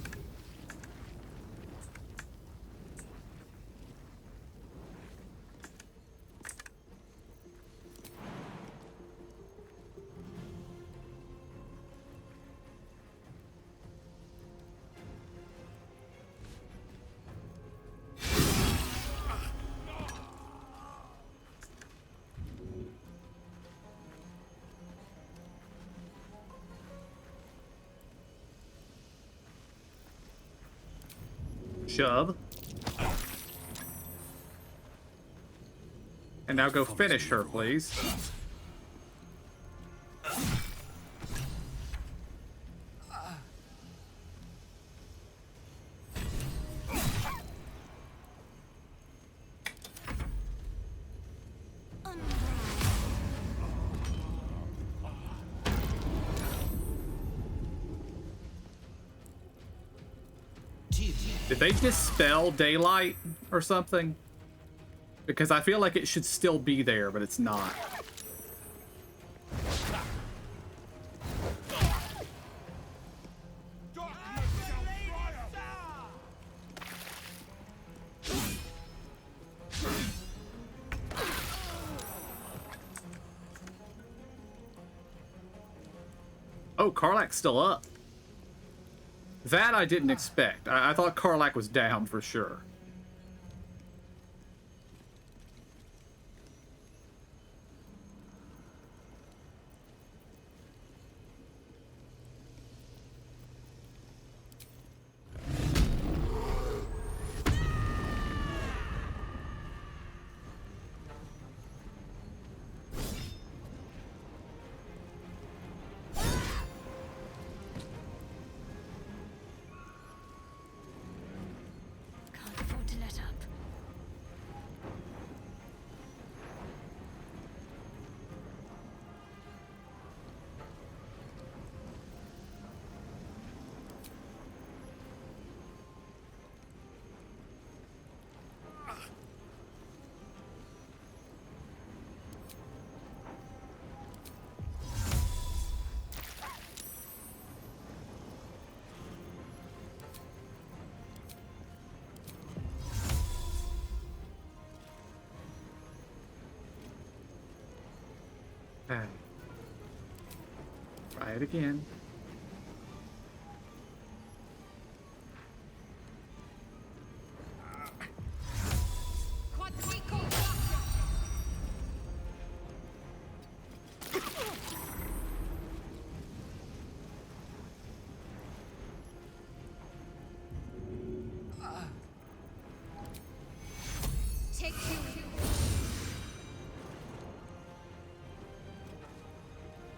Shove. And now go finish her, please. Did they dispel daylight or something? Because I feel like it should still be there, but it's not. Oh, Karlach's still up. That I didn't expect. I thought Karlach was down for sure. Can't afford to let up. Okay. Try it again. Take you.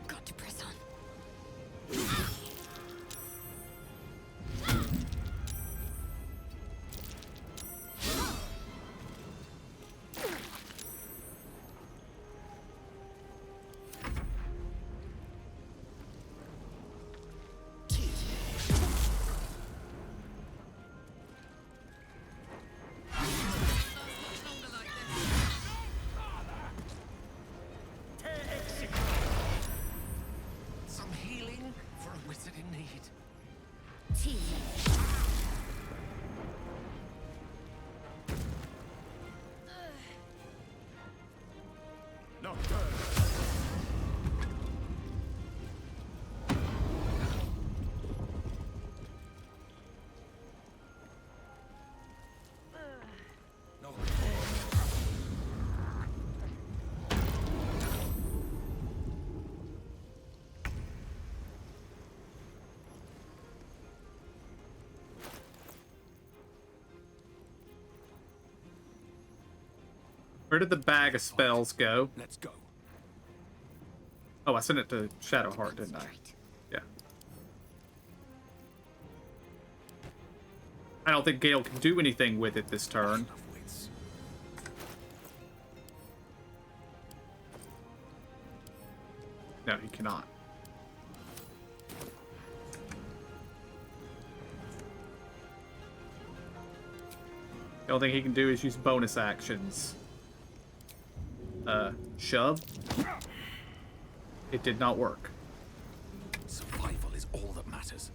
Got to press on. Some healing for a wizard in need. No. Where did the bag of spells go? Let's go. Oh, I sent it to Shadowheart, didn't I? Yeah. I don't think Gale can do anything with it this turn. No, he cannot. The only thing he can do is use bonus actions. Shove. It did not work. Survival is all that matters.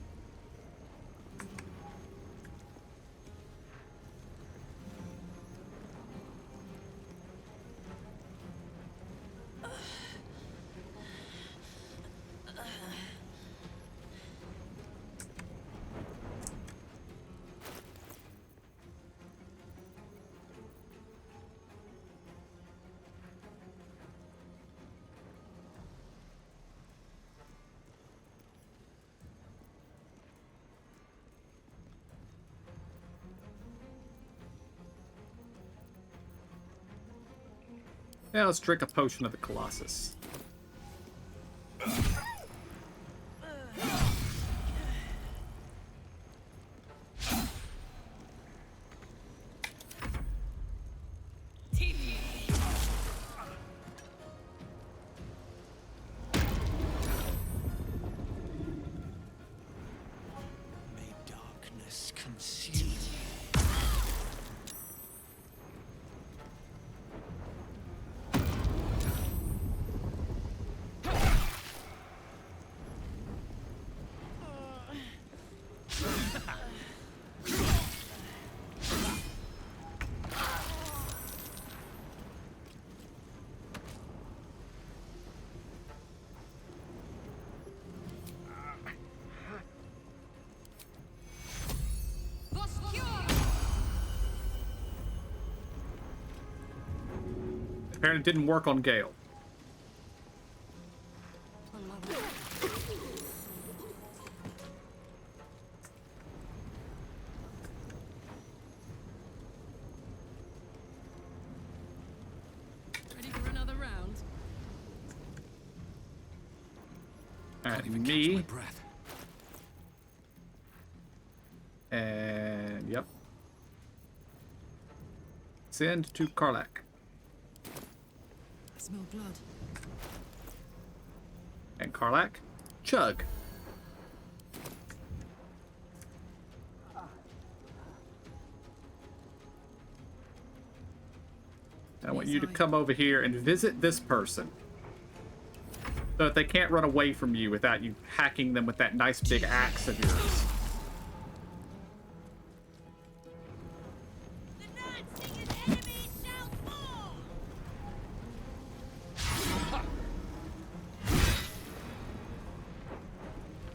Yeah, let's drink a potion of the Colossus. May darkness consume. Apparently it didn't work on Gale. On my way. Ready for another round? Alright, My me. breath. And yep. Send to Karlak. I smell blood. And Karlak, chug. I want you to come over here and visit this person. So that they can't run away from you without you hacking them with that nice big axe of yours.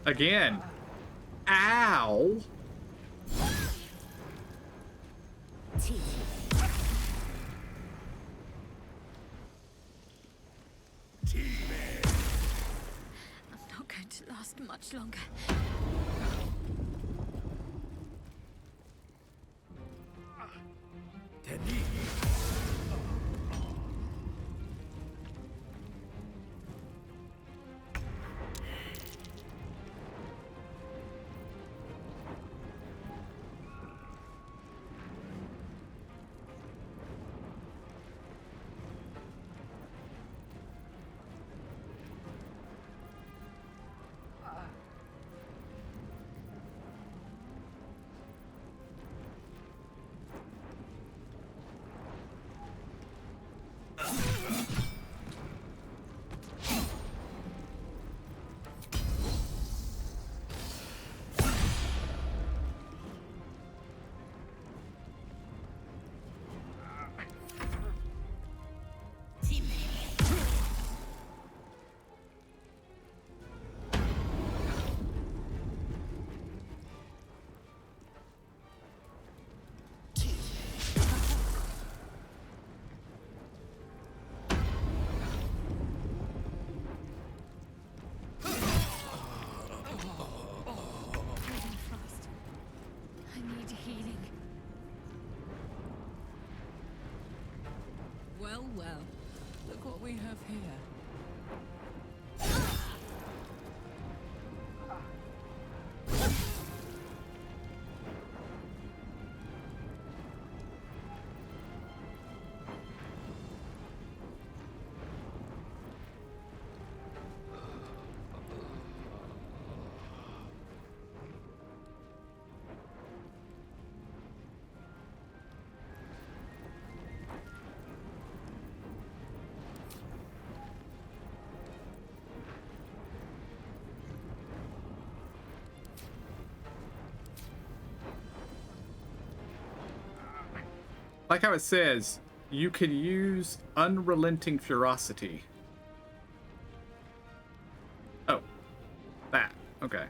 Again. Ow. I'm not going to last much longer. Well, well. Look what we have here. Like how it says, you can use unrelenting ferocity. Oh, that. Okay.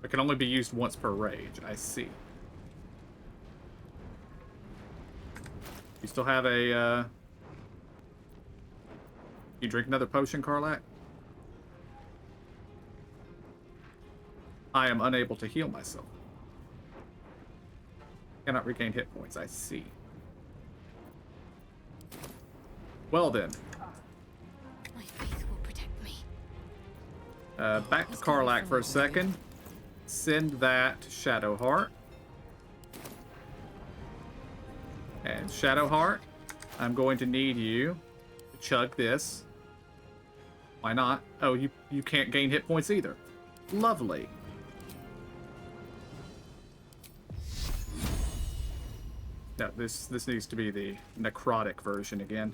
It can only be used once per rage. I see. You still have a, You drink another potion, Karlak? I am unable to heal myself. Cannot regain hit points. I see. Well then. My faith will protect me. Back to Karlak for a second. Send that to Shadowheart. And Shadowheart, I'm going to need you to chug this. Why not? Oh, you can't gain hit points either. Lovely. No, this needs to be the necrotic version again.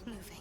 Moving.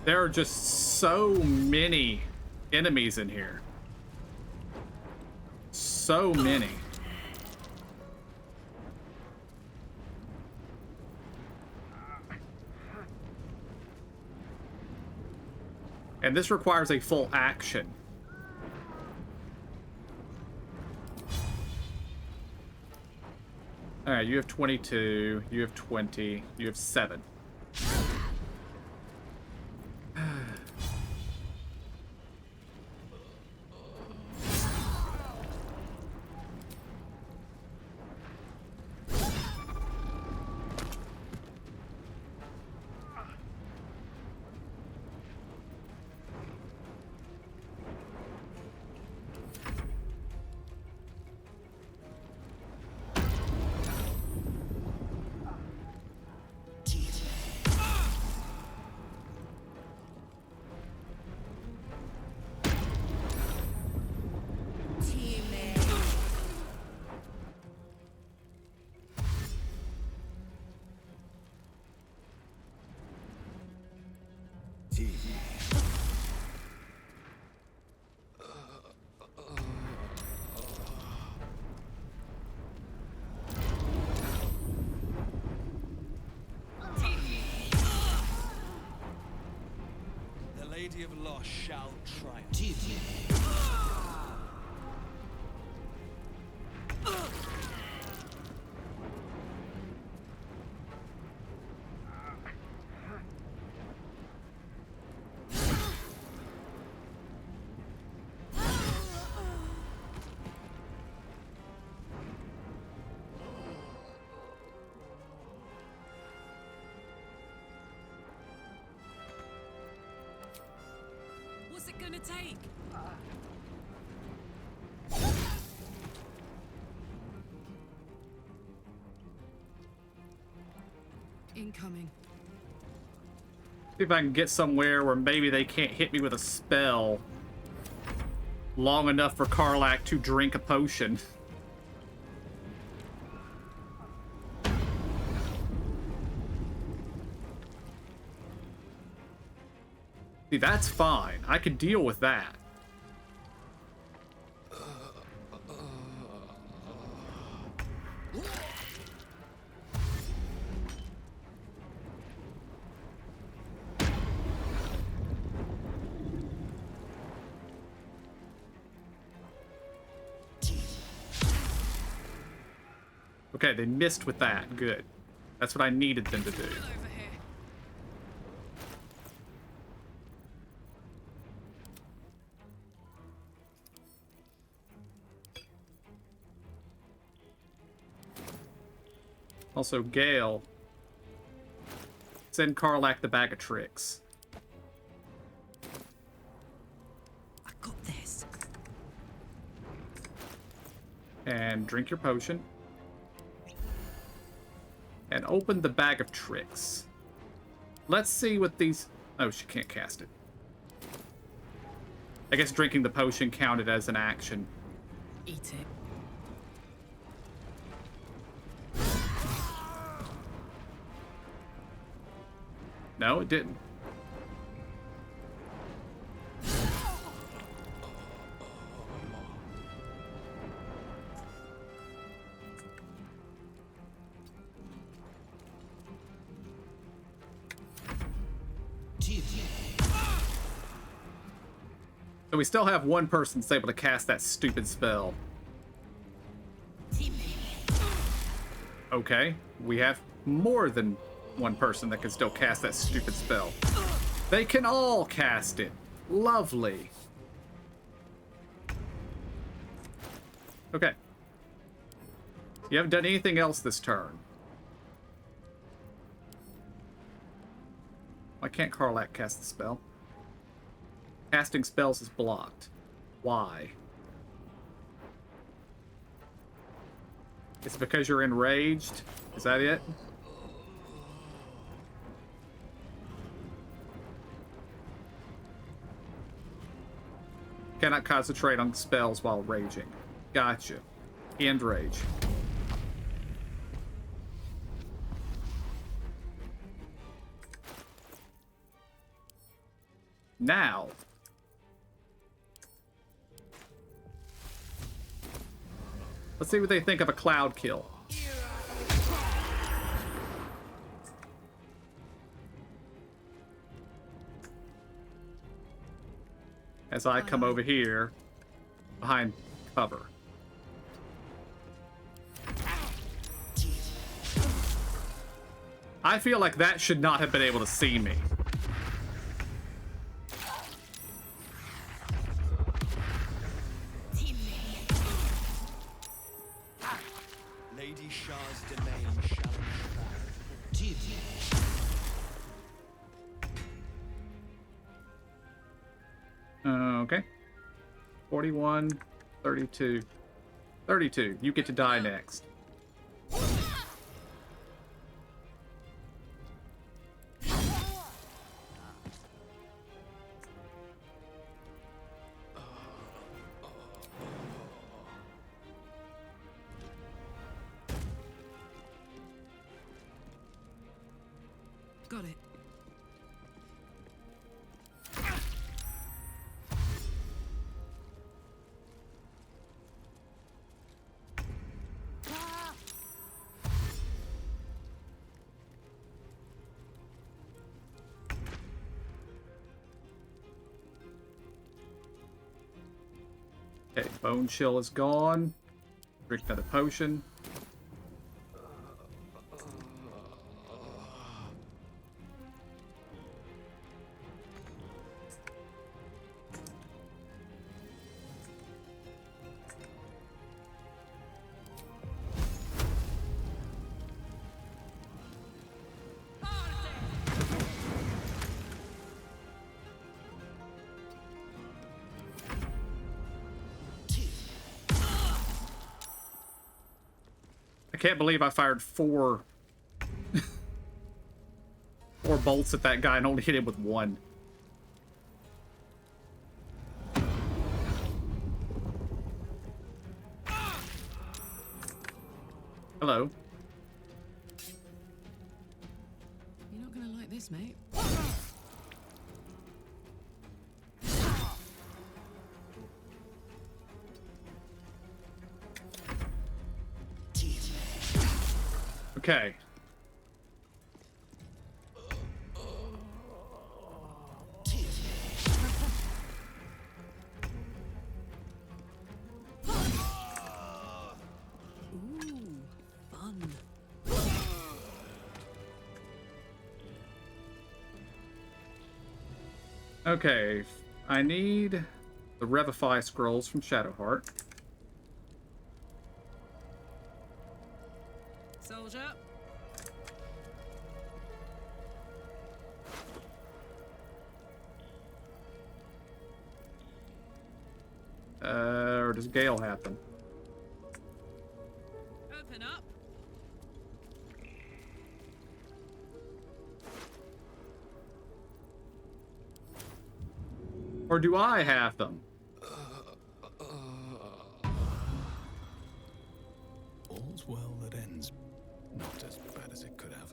There are just so many enemies in here. So many. And this requires a full action. Alright, you have 22, you have 20, you have 7. The Lady of Loss shall triumph. What's it gonna take? Incoming. See if I can get somewhere where maybe they can't hit me with a spell long enough for Karlach to drink a potion. See, that's fine. I could deal with that. Okay, they missed with that. Good. That's what I needed them to do. Also, Gale, send Karlach the bag of tricks. I got this. And drink your potion. And open the bag of tricks. Let's see what these... Oh, she can't cast it. I guess drinking the potion counted as an action. Eat it. No, it didn't. So we still have one person that's able to cast that stupid spell. Okay, we have more than one person that can still cast that stupid spell. They can all cast it. Lovely. Okay. You haven't done anything else this turn. Why can't Karlach cast the spell? Casting spells is blocked. Why? It's because you're enraged? Is that it? Cannot concentrate on spells while raging. Gotcha. End rage. Now. Let's see what they think of a cloud kill. As I come over here behind cover. I feel like that should not have been able to see me. Lady Shah's domain shall Okay. 41, 32. 32. You get to die next. Got it. Okay, bone chill is gone. Drink another potion. I can't believe I fired four bolts at that guy and only hit him with one. Hello. You're not gonna like this, mate. Okay. Ooh, fun. Okay. I need the Revify scrolls from Shadowheart. Soldier. Or does Gale happen? Open up. Or do I have them? All's well that ends not as bad as it could have.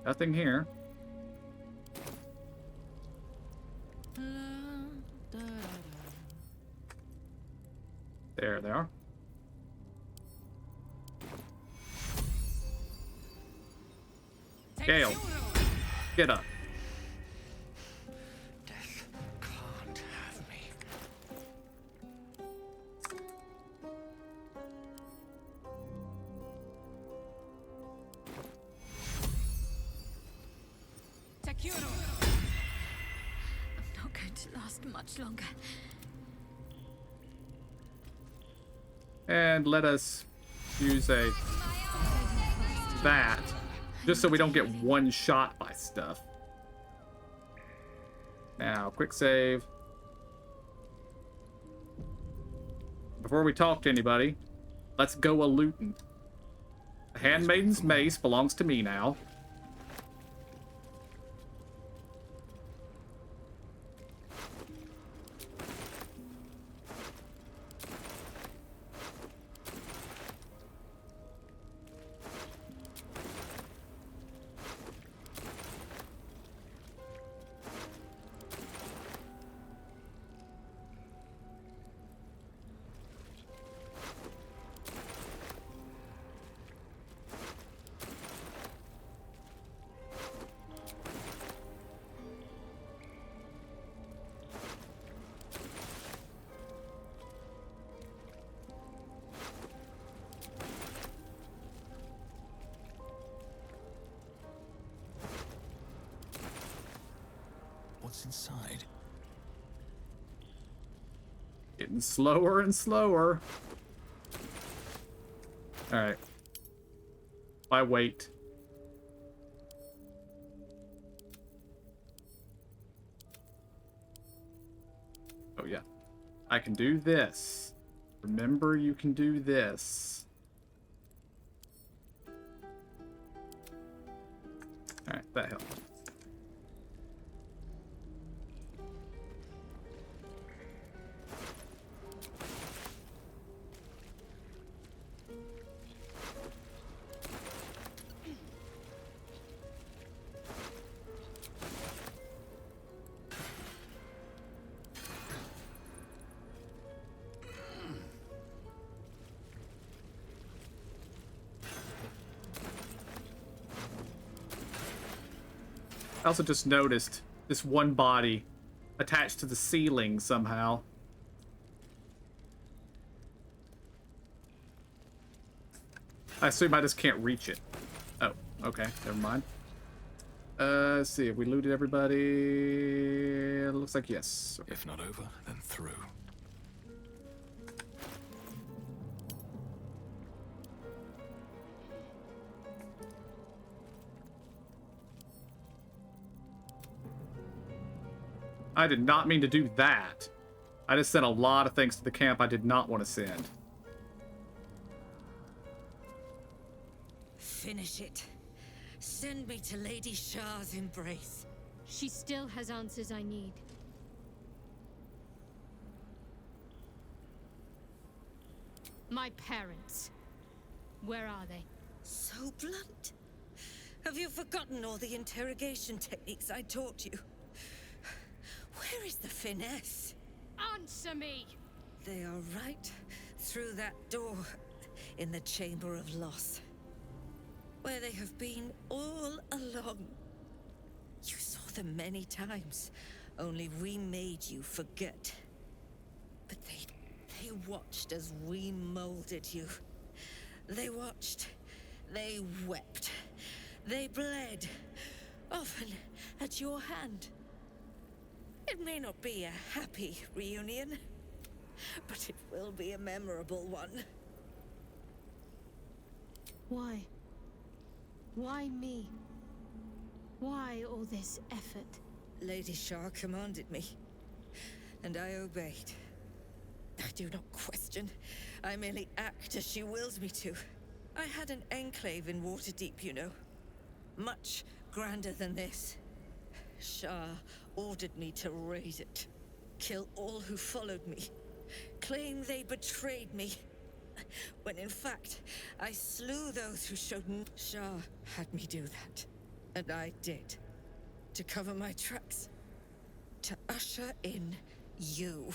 Nothing here. There they are. Gale, get up. Death can't have me. Takuro! I'm not going to last much longer. And let us use that, just so we don't get one shot by stuff. Now, quick save. Before we talk to anybody, let's go a-lootin'. The Handmaiden's mace belongs to me now. What's inside? Getting slower and slower. Alright. I wait. Oh yeah. I can do this. Remember, you can do this. Alright, that helped. I also just noticed this one body attached to the ceiling somehow. I assume I just can't reach it. Oh, okay, never mind. Let's see, have we looted everybody? It looks like yes. If not over, then through. I did not mean to do that. I just sent a lot of things to the camp I did not want to send. Finish it. Send me to Lady Shah's embrace. She still has answers I need. My parents. Where are they? So blunt. Have you forgotten all the interrogation techniques I taught you? Where is the finesse? Answer me! They are right through that door in the Chamber of Loss, where they have been all along. You saw them many times, only we made you forget. But they watched as we molded you. They watched, they wept, they bled, often at your hand. It may not be a happy reunion, but it will be a memorable one. Why? Why me? Why all this effort? Lady Shah commanded me, and I obeyed. I do not question. I merely act as she wills me to. I had an enclave in Waterdeep, you know. Much grander than this. Shah ordered me to raise it. Kill all who followed me. Claim they betrayed me. When in fact, I slew those who showed Shah had me do that. And I did. To cover my tracks. To usher in you.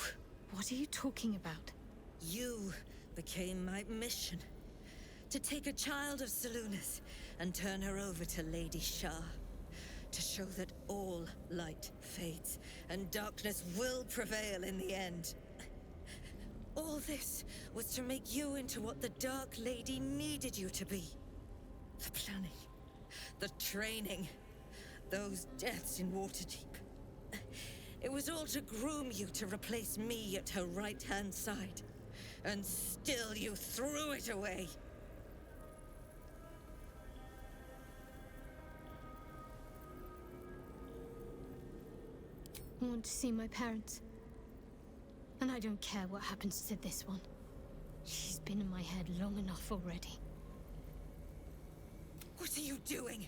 What are you talking about? You became my mission. To take a child of Selûne's and turn her over to Lady Shah. To show that all light fades and darkness will prevail in the end. All this was to make you into what the Dark Lady needed you to be. The planning, the training, those deaths in Waterdeep. It was all to groom you to replace me at her right-hand side. And still you threw it away. I want to see my parents. And I don't care what happens to this one. She's been in my head long enough already. What are you doing?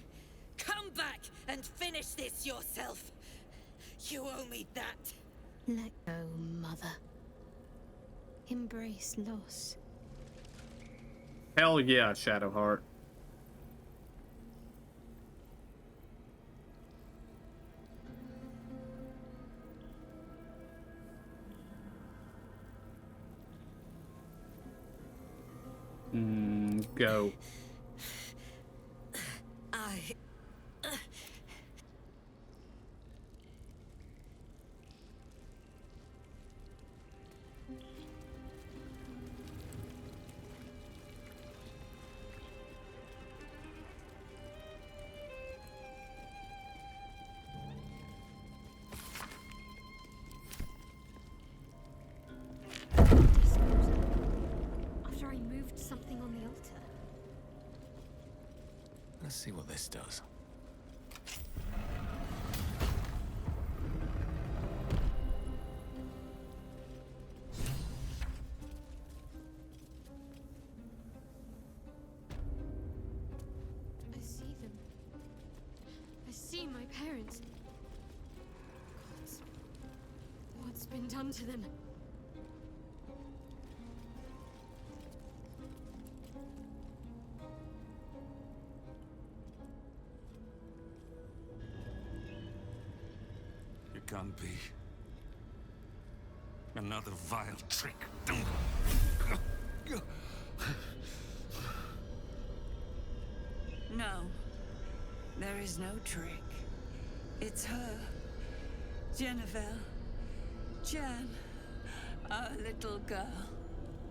Come back and finish this yourself. You owe me that. Let go, Mother. Embrace loss. Hell yeah, Shadowheart. Go. Let's see what this does. I see them. I see my parents. Gods, what's been done to them? It can't be. Another vile trick. No. There is no trick. It's her. Jennifer. Jan. Our little girl.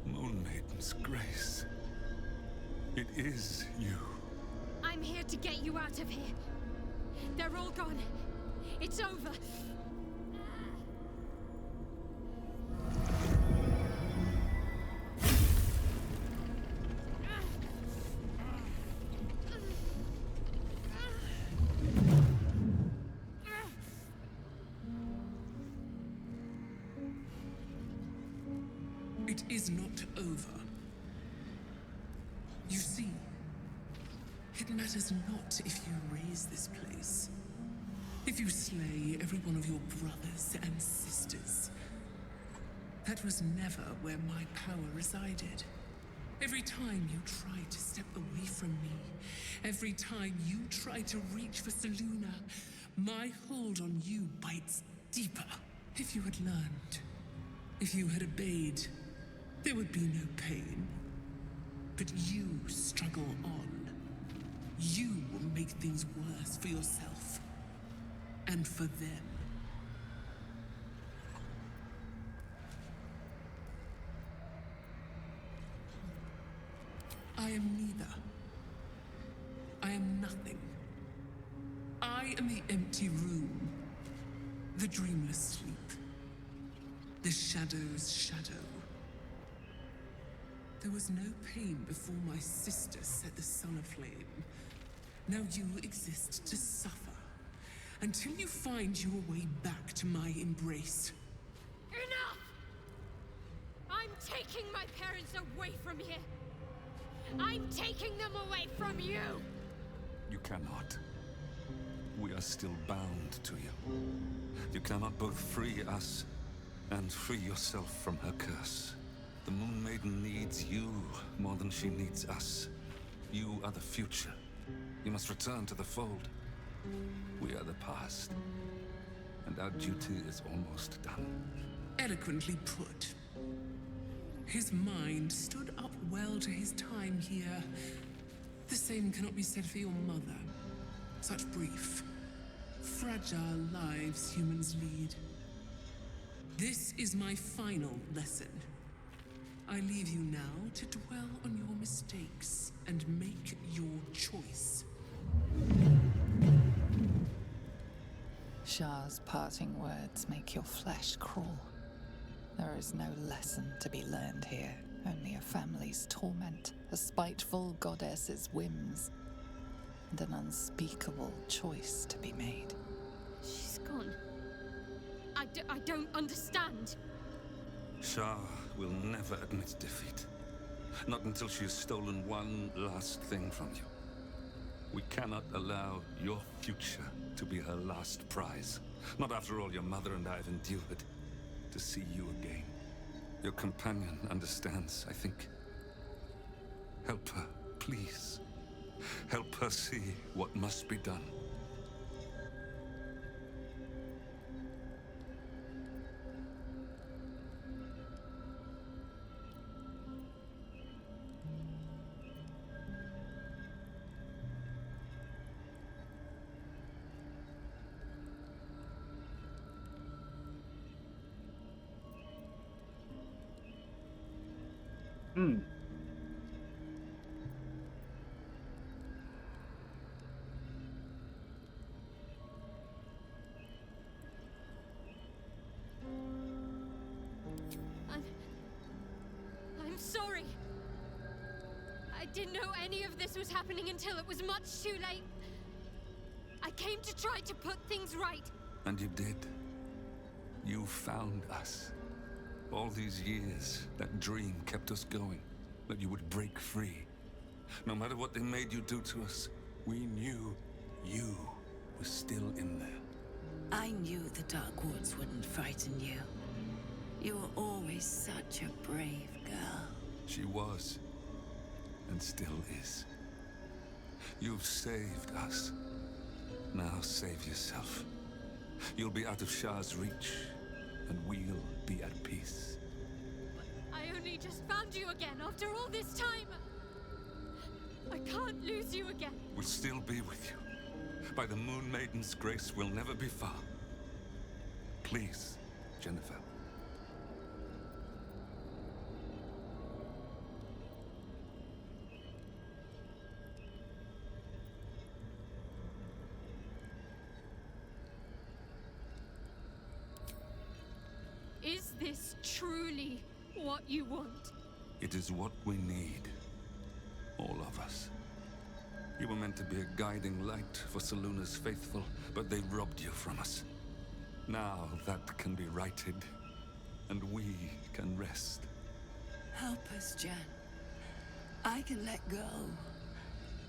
Moon Maiden's grace. It is you. I'm here to get you out of here. They're all gone. It's over. It is not over. You see, it matters not if you raise this place. If you slay every one of your brothers and sisters. That was never where my power resided. Every time you try to step away from me, every time you try to reach for Selûne, my hold on you bites deeper. If you had learned, if you had obeyed, there would be no pain. But you struggle on. You will make things worse for yourself. And for them. I am neither. I am nothing. I am the empty room. The dreamless sleep. The shadow's shadow. There was no pain before my sister set the sun aflame. Now you exist to suffer. Until you find your way back to my embrace. Enough! I'm taking my parents away from here. I'm taking them away from you! You cannot. We are still bound to you. You cannot both free us and free yourself from her curse. The Moon Maiden needs you more than she needs us. You are the future. You must return to the fold. We are the past. And our duty is almost done. Eloquently put. His mind stood up well to his time here. The same cannot be said for your mother. Such brief, fragile lives humans lead. This is my final lesson. I leave you now to dwell on your mistakes and make your choice. Shah's parting words make your flesh crawl. There is no lesson to be learned here, only a family's torment, a spiteful goddess's whims, and an unspeakable choice to be made. She's gone. I don't understand. Shah will never admit defeat. Not until she has stolen one last thing from you. We cannot allow your future to be her last prize. Not after all your mother and I have endured. To see you again. Your companion understands, I think. Help her, please. Help her see what must be done. I'm sorry. I didn't know any of this was happening until it was much too late. I came to try to put things right. And you did. You found us. All these years, that dream kept us going. That you would break free. No matter what they made you do to us, we knew you were still in there. I knew the Dark Woods wouldn't frighten you. You were always such a brave girl. She was. And still is. You've saved us. Now save yourself. You'll be out of Shah's reach, and we'll be at peace. I only just found you again after all this time. I can't lose you again. We'll still be with you. By the Moon Maiden's grace, we'll never be far. Please, Jennifer. Is this truly what you want? It is what we need. All of us. You were meant to be a guiding light for Selûne's faithful, but they robbed you from us. Now that can be righted, and we can rest. Help us, Jan. I can let go.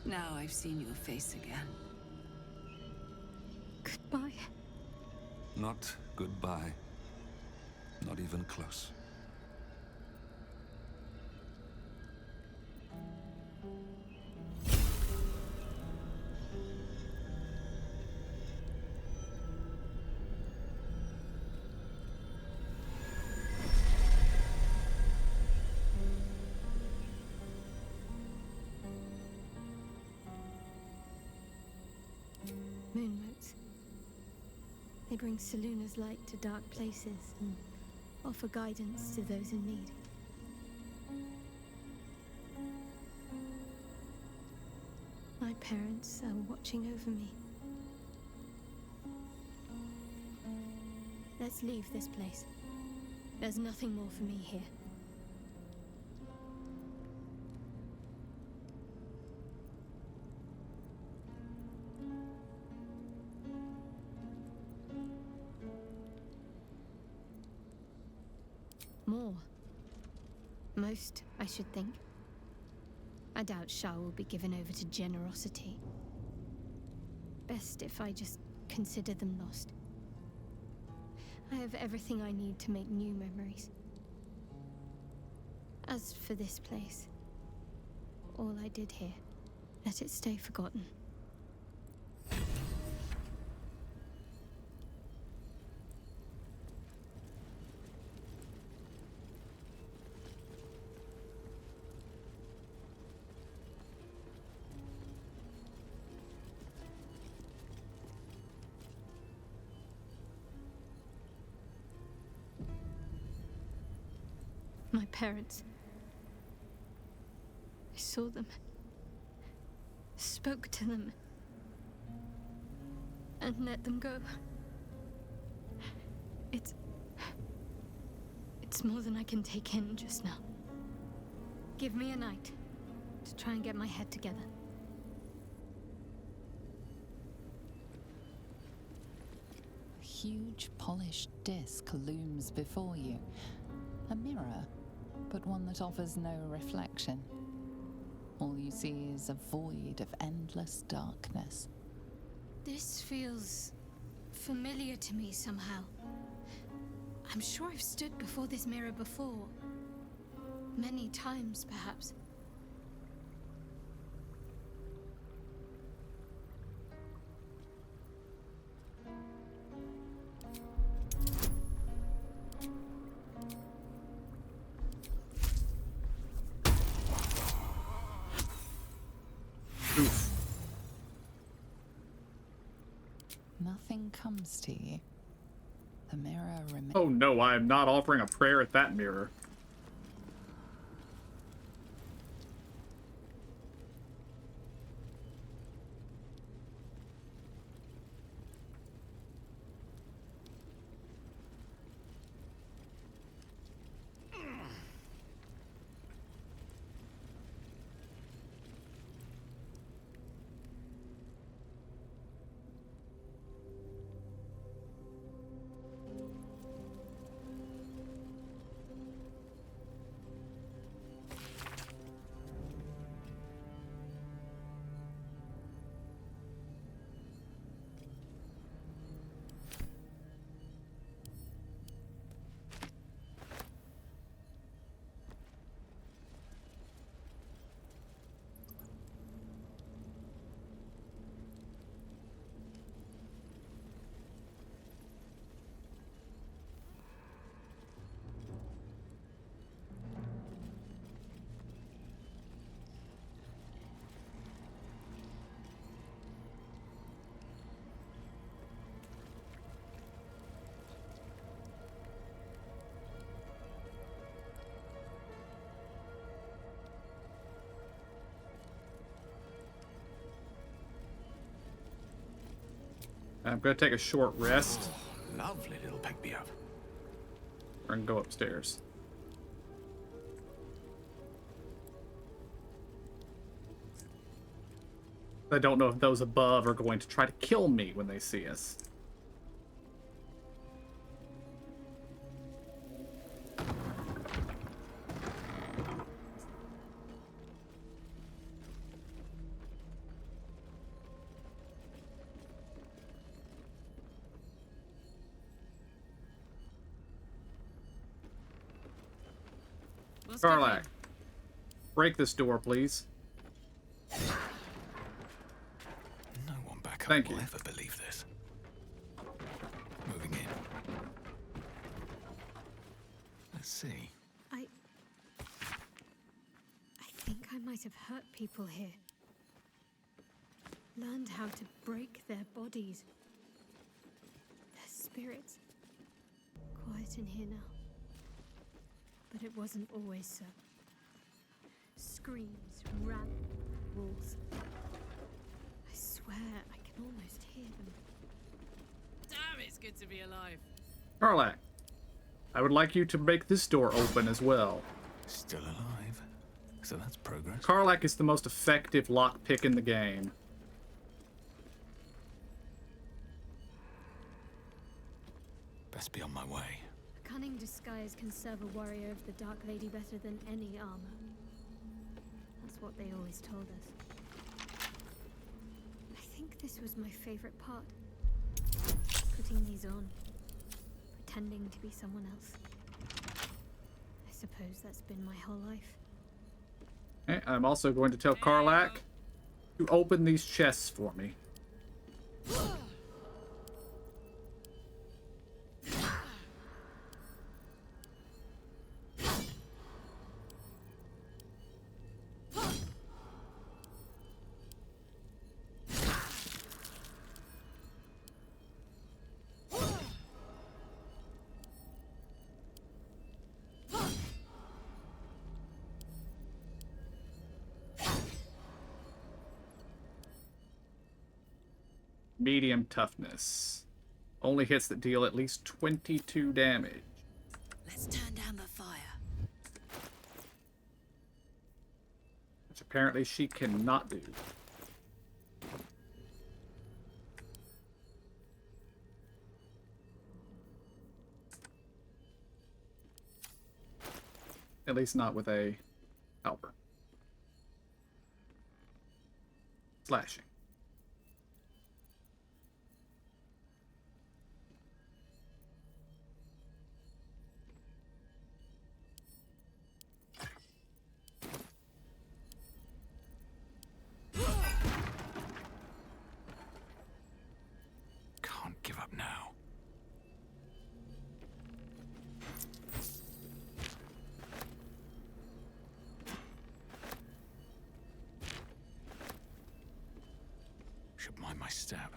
Now I've seen your face again. Goodbye. Not goodbye. Not even close. Moonmotes. They bring Selûne's light to dark places and offer guidance to those in need. My parents are watching over me. Let's leave this place. There's nothing more for me here. More. Most, I should think. I doubt Shah will be given over to generosity. Best if I just consider them lost. I have everything I need to make new memories. As for this place, all I did here, let it stay forgotten. My parents. I saw them. Spoke to them. And let them go. It's more than I can take in just now. Give me a night to try and get my head together. A huge polished disc looms before you. A mirror, but one that offers no reflection. All you see is a void of endless darkness. This feels familiar to me somehow. I'm sure I've stood before this mirror before. Many times, perhaps. Nothing comes to you. The mirror remains. Oh no, I am not offering a prayer at that mirror. I'm gonna take a short rest. Lovely little pick me up. We're gonna go upstairs. I don't know if those above are going to try to kill me when they see us. Karlach, break this door, please. No one back up Thank will you. ever believe this. Moving in. Let's see. I think I might have hurt people here. Learned how to break their bodies. Their spirits. Quiet in here now. But it wasn't always so. Screams ran walls. I swear I can almost hear them. Damn, it's good to be alive. Karlach, I would like you to make this door open as well. Still alive. So that's progress. Karlach is the most effective lockpick in the game. Best be on my way. A cunning disguise can serve a warrior of the Dark Lady better than any armor. That's what they always told us. I think this was my favorite part. Putting these on. Pretending to be someone else. I suppose that's been my whole life. Okay, I'm also going to tell Karlach to open these chests for me. Medium toughness. Only hits that deal at least 22 damage. Let's turn down the fire. Which apparently she cannot do. At least not with a halberd. Slashing. Can't give up now. Should mind my step.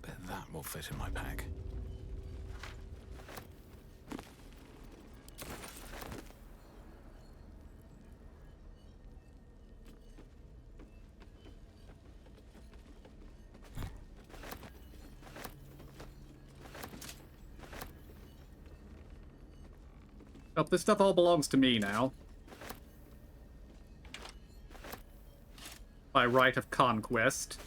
Bet that will fit in my pack. Oh, this stuff all belongs to me now. By right of conquest.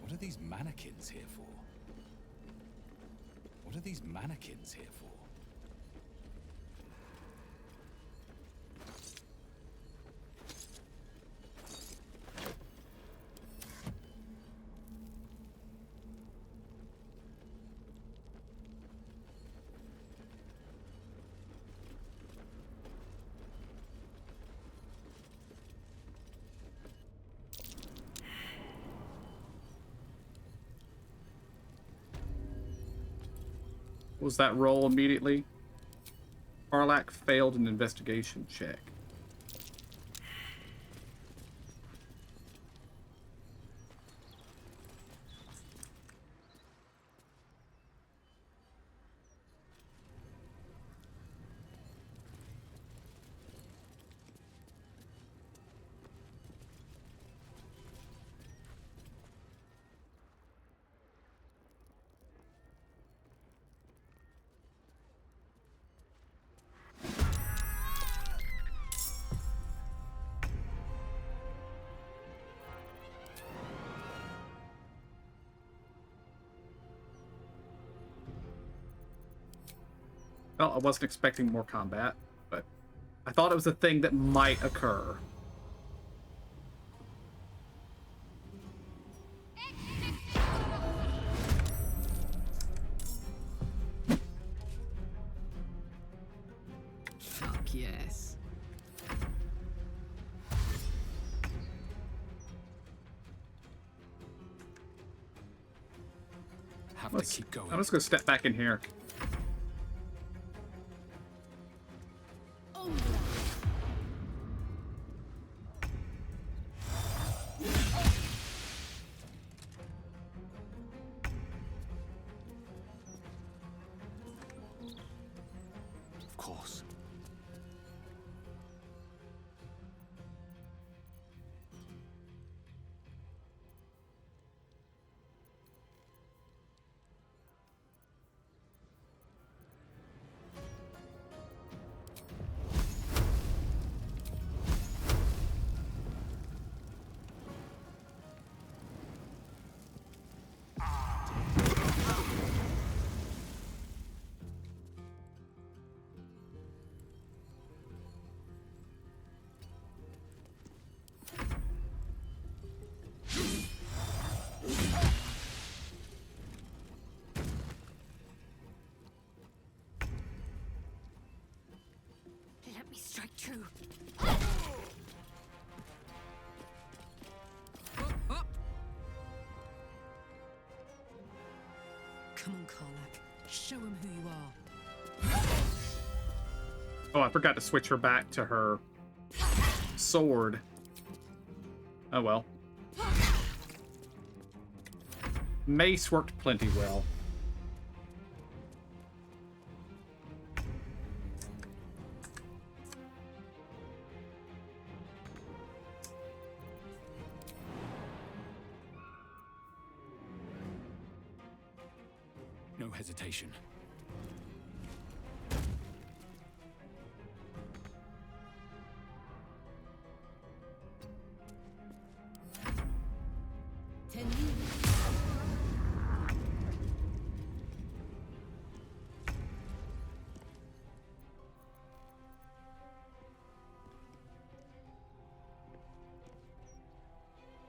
What are these mannequins here for? What are these mannequins here for? Was that roll immediately? Karlach failed an investigation check. Well, I wasn't expecting more combat, but I thought it was a thing that might occur. Fuck yes. Have to keep going. I'm just gonna step back in here. Of course. Let me strike true. Come on, Karlach. Show him who you are. Oh, I forgot to switch her back to her sword. Oh well. Mace worked plenty well. No hesitation.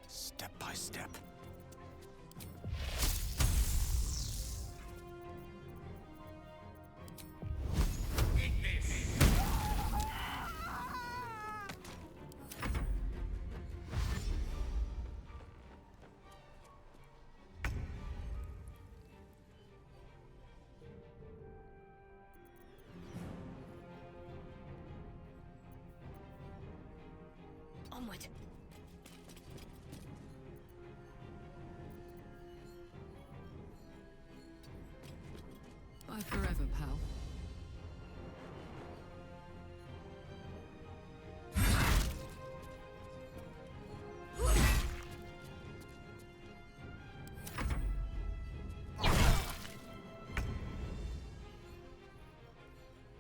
Step by step. Onward. Bye forever, pal.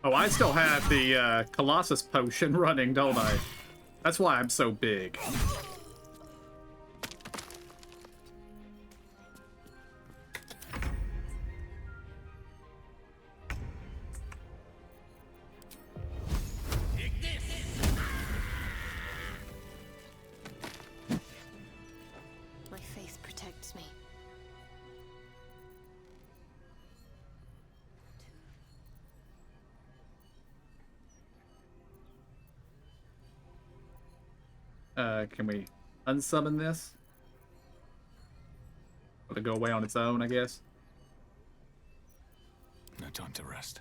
Oh, I still have the Colossus potion running, don't I? That's why I'm so big. My faith protects me. Can we unsummon this? Will it go away on its own, I guess? No time to rest.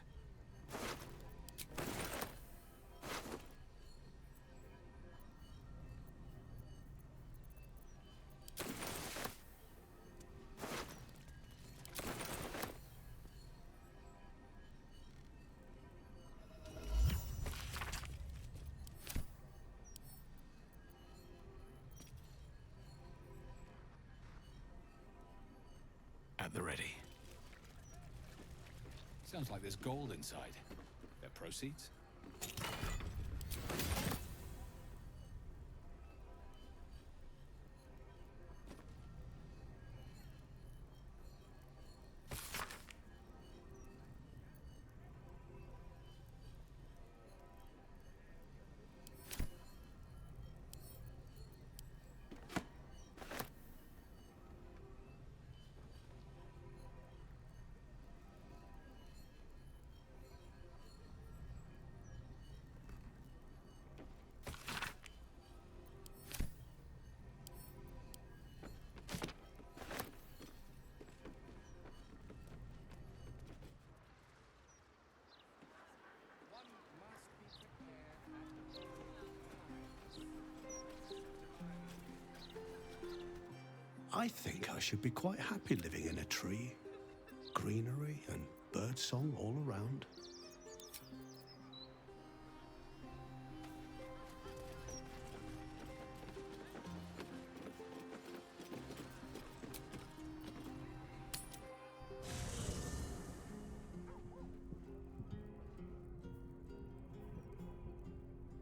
At the ready. Sounds like there's gold inside. Their proceeds? I think I should be quite happy living in a tree. Greenery and birdsong all around.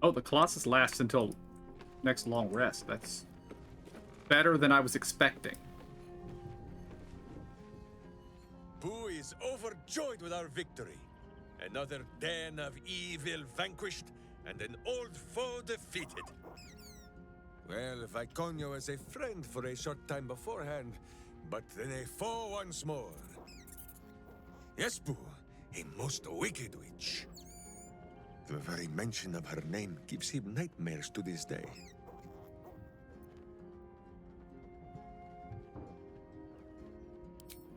Oh, the Colossus lasts until next long rest. That's better than I was expecting. Boo is overjoyed with our victory. Another den of evil vanquished, and an old foe defeated. Well, Viconio was a friend for a short time beforehand, but then a foe once more. Yes, Boo, a most wicked witch. The very mention of her name gives him nightmares to this day.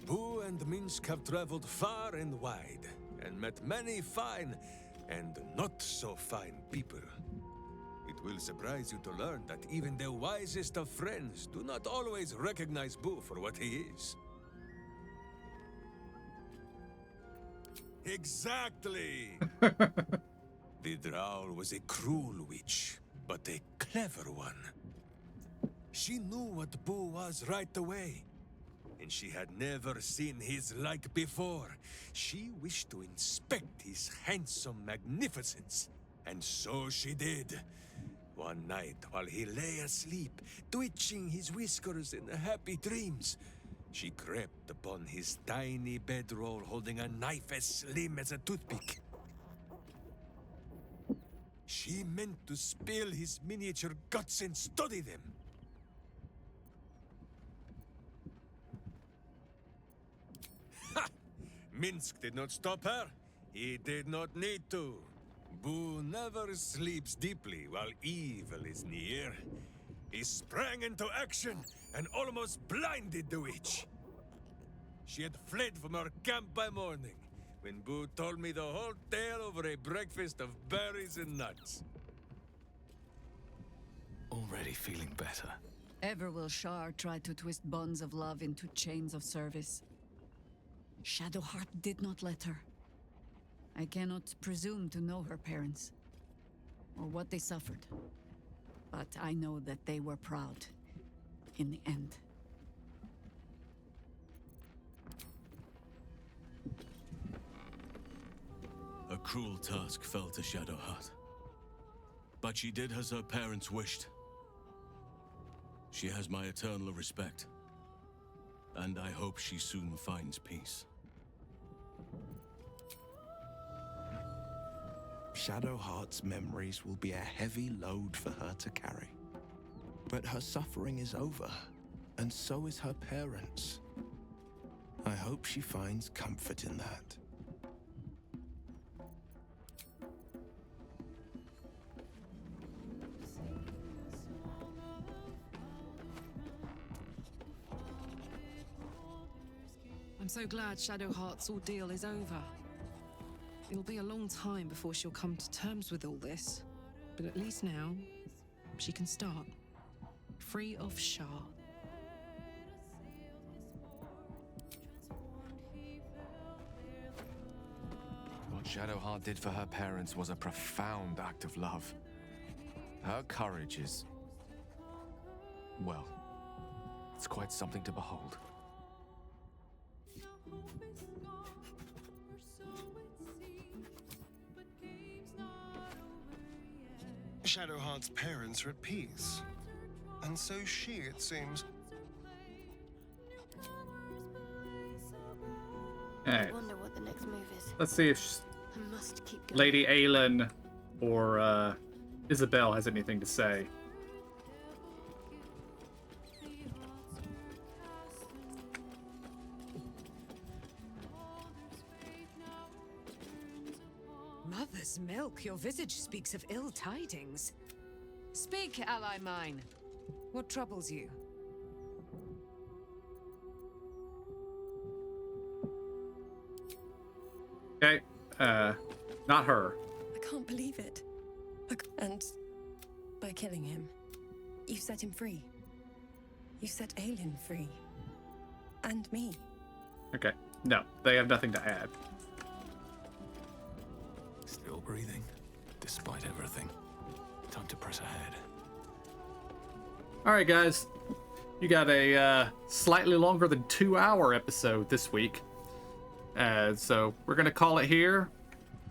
Boo and Minsk have traveled far and wide, and met many fine and not so fine people. It will surprise you to learn that even the wisest of friends do not always recognize Boo for what he is. Exactly! The Drow was a cruel witch, but a clever one. She knew what Boo was right away, and she had never seen his like before. She wished to inspect his handsome magnificence, and so she did. One night, while he lay asleep, twitching his whiskers in happy dreams, she crept upon his tiny bedroll holding a knife as slim as a toothpick. She meant to spill his miniature guts and study them. Ha! Minsk did not stop her. He did not need to. Boo never sleeps deeply while evil is near. He sprang into action and almost blinded the witch. She had fled from her camp by morning, when Boo told me the whole tale over a breakfast of berries and nuts. Already feeling better. Ever will Shar try to twist bonds of love into chains of service. Shadowheart did not let her. I cannot presume to know her parents, or what they suffered. But I know that they were proud, in the end. A cruel task fell to Shadowheart. But she did as her parents wished. She has my eternal respect. And I hope she soon finds peace. Shadowheart's memories will be a heavy load for her to carry. But her suffering is over, and so is her parents'. I hope she finds comfort in that. I'm so glad Shadowheart's ordeal is over. It'll be a long time before she'll come to terms with all this, but at least now, she can start. Free of Shar. What Shadowheart did for her parents was a profound act of love. Her courage is... well, it's quite something to behold. Shadowheart's parents are at peace. And so she, it seems. Alright. I wonder what the next move is. Let's see if I must keep going. Lady Aylin or Isabel has anything to say. Mother's milk, your visage speaks of ill tidings. Speak, ally mine. What troubles you? Okay, not her. I can't believe it. And by killing him, you set him free. You set Aelin free. And me. Okay. No, they have nothing to add. Still breathing, despite everything. Time to press ahead. All right, guys. You got a slightly longer than 2-hour episode this week. So we're going to call it here.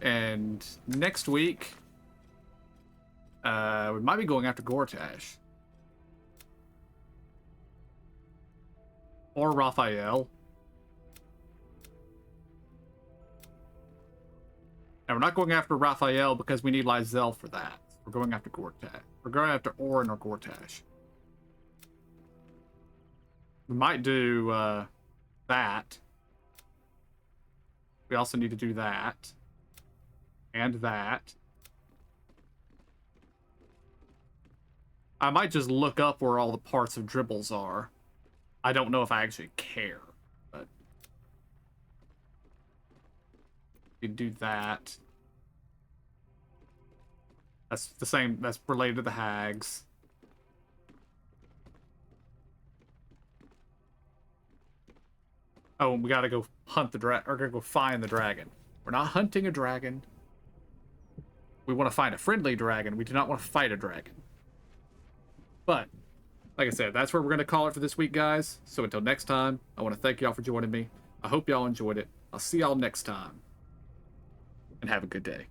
And next week, we might be going after Gortash. Or Raphael. And we're not going after Raphael because we need Lysel for that. We're going after Gortash. We're going after Orin or Gortash. We might do that. We also need to do that. And that. I might just look up where all the parts of dribbles are. I don't know if I actually care, but you do that. That's the same. That's related to the hags. Oh, we gotta go hunt the dragon, or gotta go find the dragon. We're not hunting a dragon. We want to find a friendly dragon. We do not want to fight a dragon. But like I said, that's where we're going to call it for this week, guys. So until next time, I want to thank y'all for joining me. I hope y'all enjoyed it. I'll see y'all next time. And have a good day.